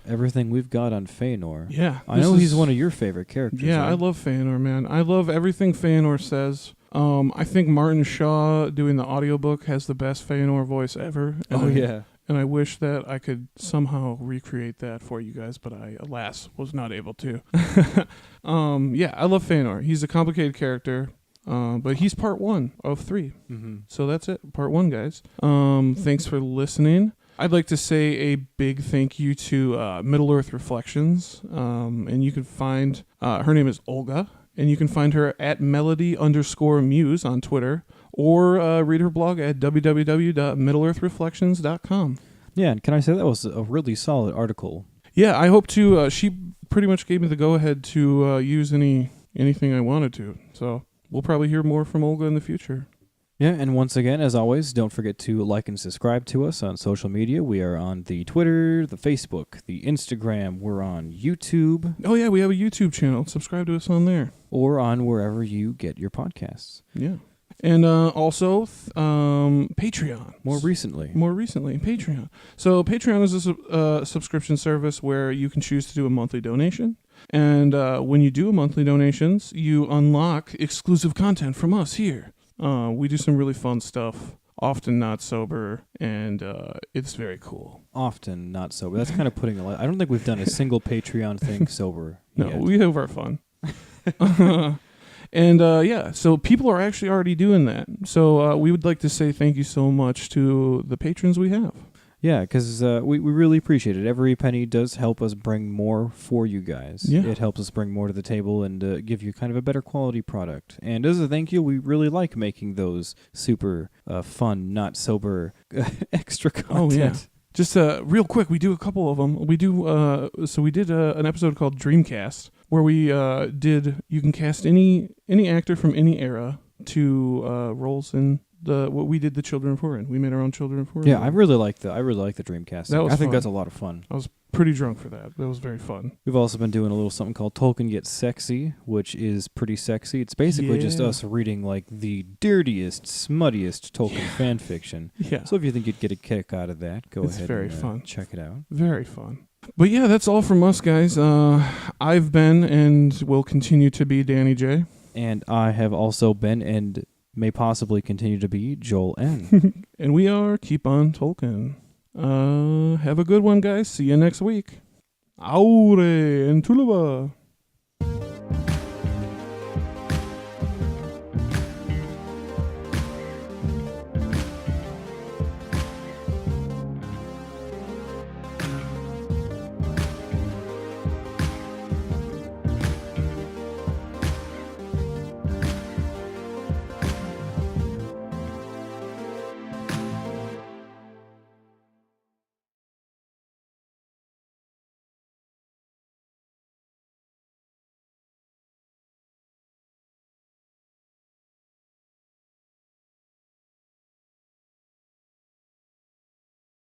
S2: everything we've got on Fëanor.
S1: Yeah.
S2: I know he's one of your favorite characters.
S1: Yeah,
S2: right?
S1: I love Fëanor, man. I love everything Fëanor says. I think Martin Shaw doing the audiobook has the best Fëanor voice ever.
S2: Yeah.
S1: And I wish that I could somehow recreate that for you guys, but I, alas, was not able to. Yeah, I love Fëanor. He's a complicated character, but he's part 1 of 3.
S2: Mm-hmm.
S1: So that's it, part 1, guys. Thanks for listening. I'd like to say a big thank you to Middle-earth Reflections, and you can find, her name is Olga, and you can find her at melody_muse on Twitter, or read her blog at www.middleearthreflections.com.
S2: Yeah, and can I say that was a really solid article?
S1: Yeah, I hope to. She pretty much gave me the go-ahead to use anything I wanted to. So we'll probably hear more from Olga in the future.
S2: Yeah, and once again, as always, don't forget to like and subscribe to us on social media. We are on the Twitter, the Facebook, the Instagram. We're on YouTube.
S1: Oh, yeah, we have a YouTube channel. Subscribe to us on there.
S2: Or on wherever you get your podcasts.
S1: Yeah. And also Patreon.
S2: More recently,
S1: Patreon. So Patreon is a subscription service where you can choose to do a monthly donation. And when you do a monthly donations, you unlock exclusive content from us here. We do some really fun stuff, often not sober, and it's very cool.
S2: Often not sober. That's kind of putting I don't think we've done a single Patreon thing sober
S1: No,
S2: yet.
S1: we have our fun. And yeah, so people are actually already doing that. So we would like to say thank you so much to the patrons we have.
S2: Yeah, because we really appreciate it. Every penny does help us bring more for you guys.
S1: Yeah.
S2: It helps us bring more to the table and give you kind of a better quality product. And as a thank you, we really like making those super fun, not sober extra content.
S1: Oh, yeah. Just real quick, we do a couple of them. We do so we did an episode called Dreamcast, where we you can cast any actor from any era to roles in what we did the Children of Hurin. We made our own Children of Hurin.
S2: Yeah, I really like the Dreamcast.
S1: That was
S2: I think
S1: fun.
S2: that's a lot of fun.
S1: I was pretty drunk for that. That was very fun.
S2: We've also been doing a little something called Tolkien Gets Sexy, which is pretty sexy. It's basically just us reading like the dirtiest, smuttiest Tolkien fan fiction.
S1: Yeah.
S2: So if you think you'd get a kick out of that, go
S1: It's
S2: ahead
S1: very
S2: and
S1: fun.
S2: check it out.
S1: Very fun. But yeah, that's all from us, guys. I've been and will continue to be Danny J.
S2: And I have also been and may possibly continue to be Joel N.
S1: And we are Keep On Tolkien. Have a good one, guys. See you next week. Aure and Tulaba.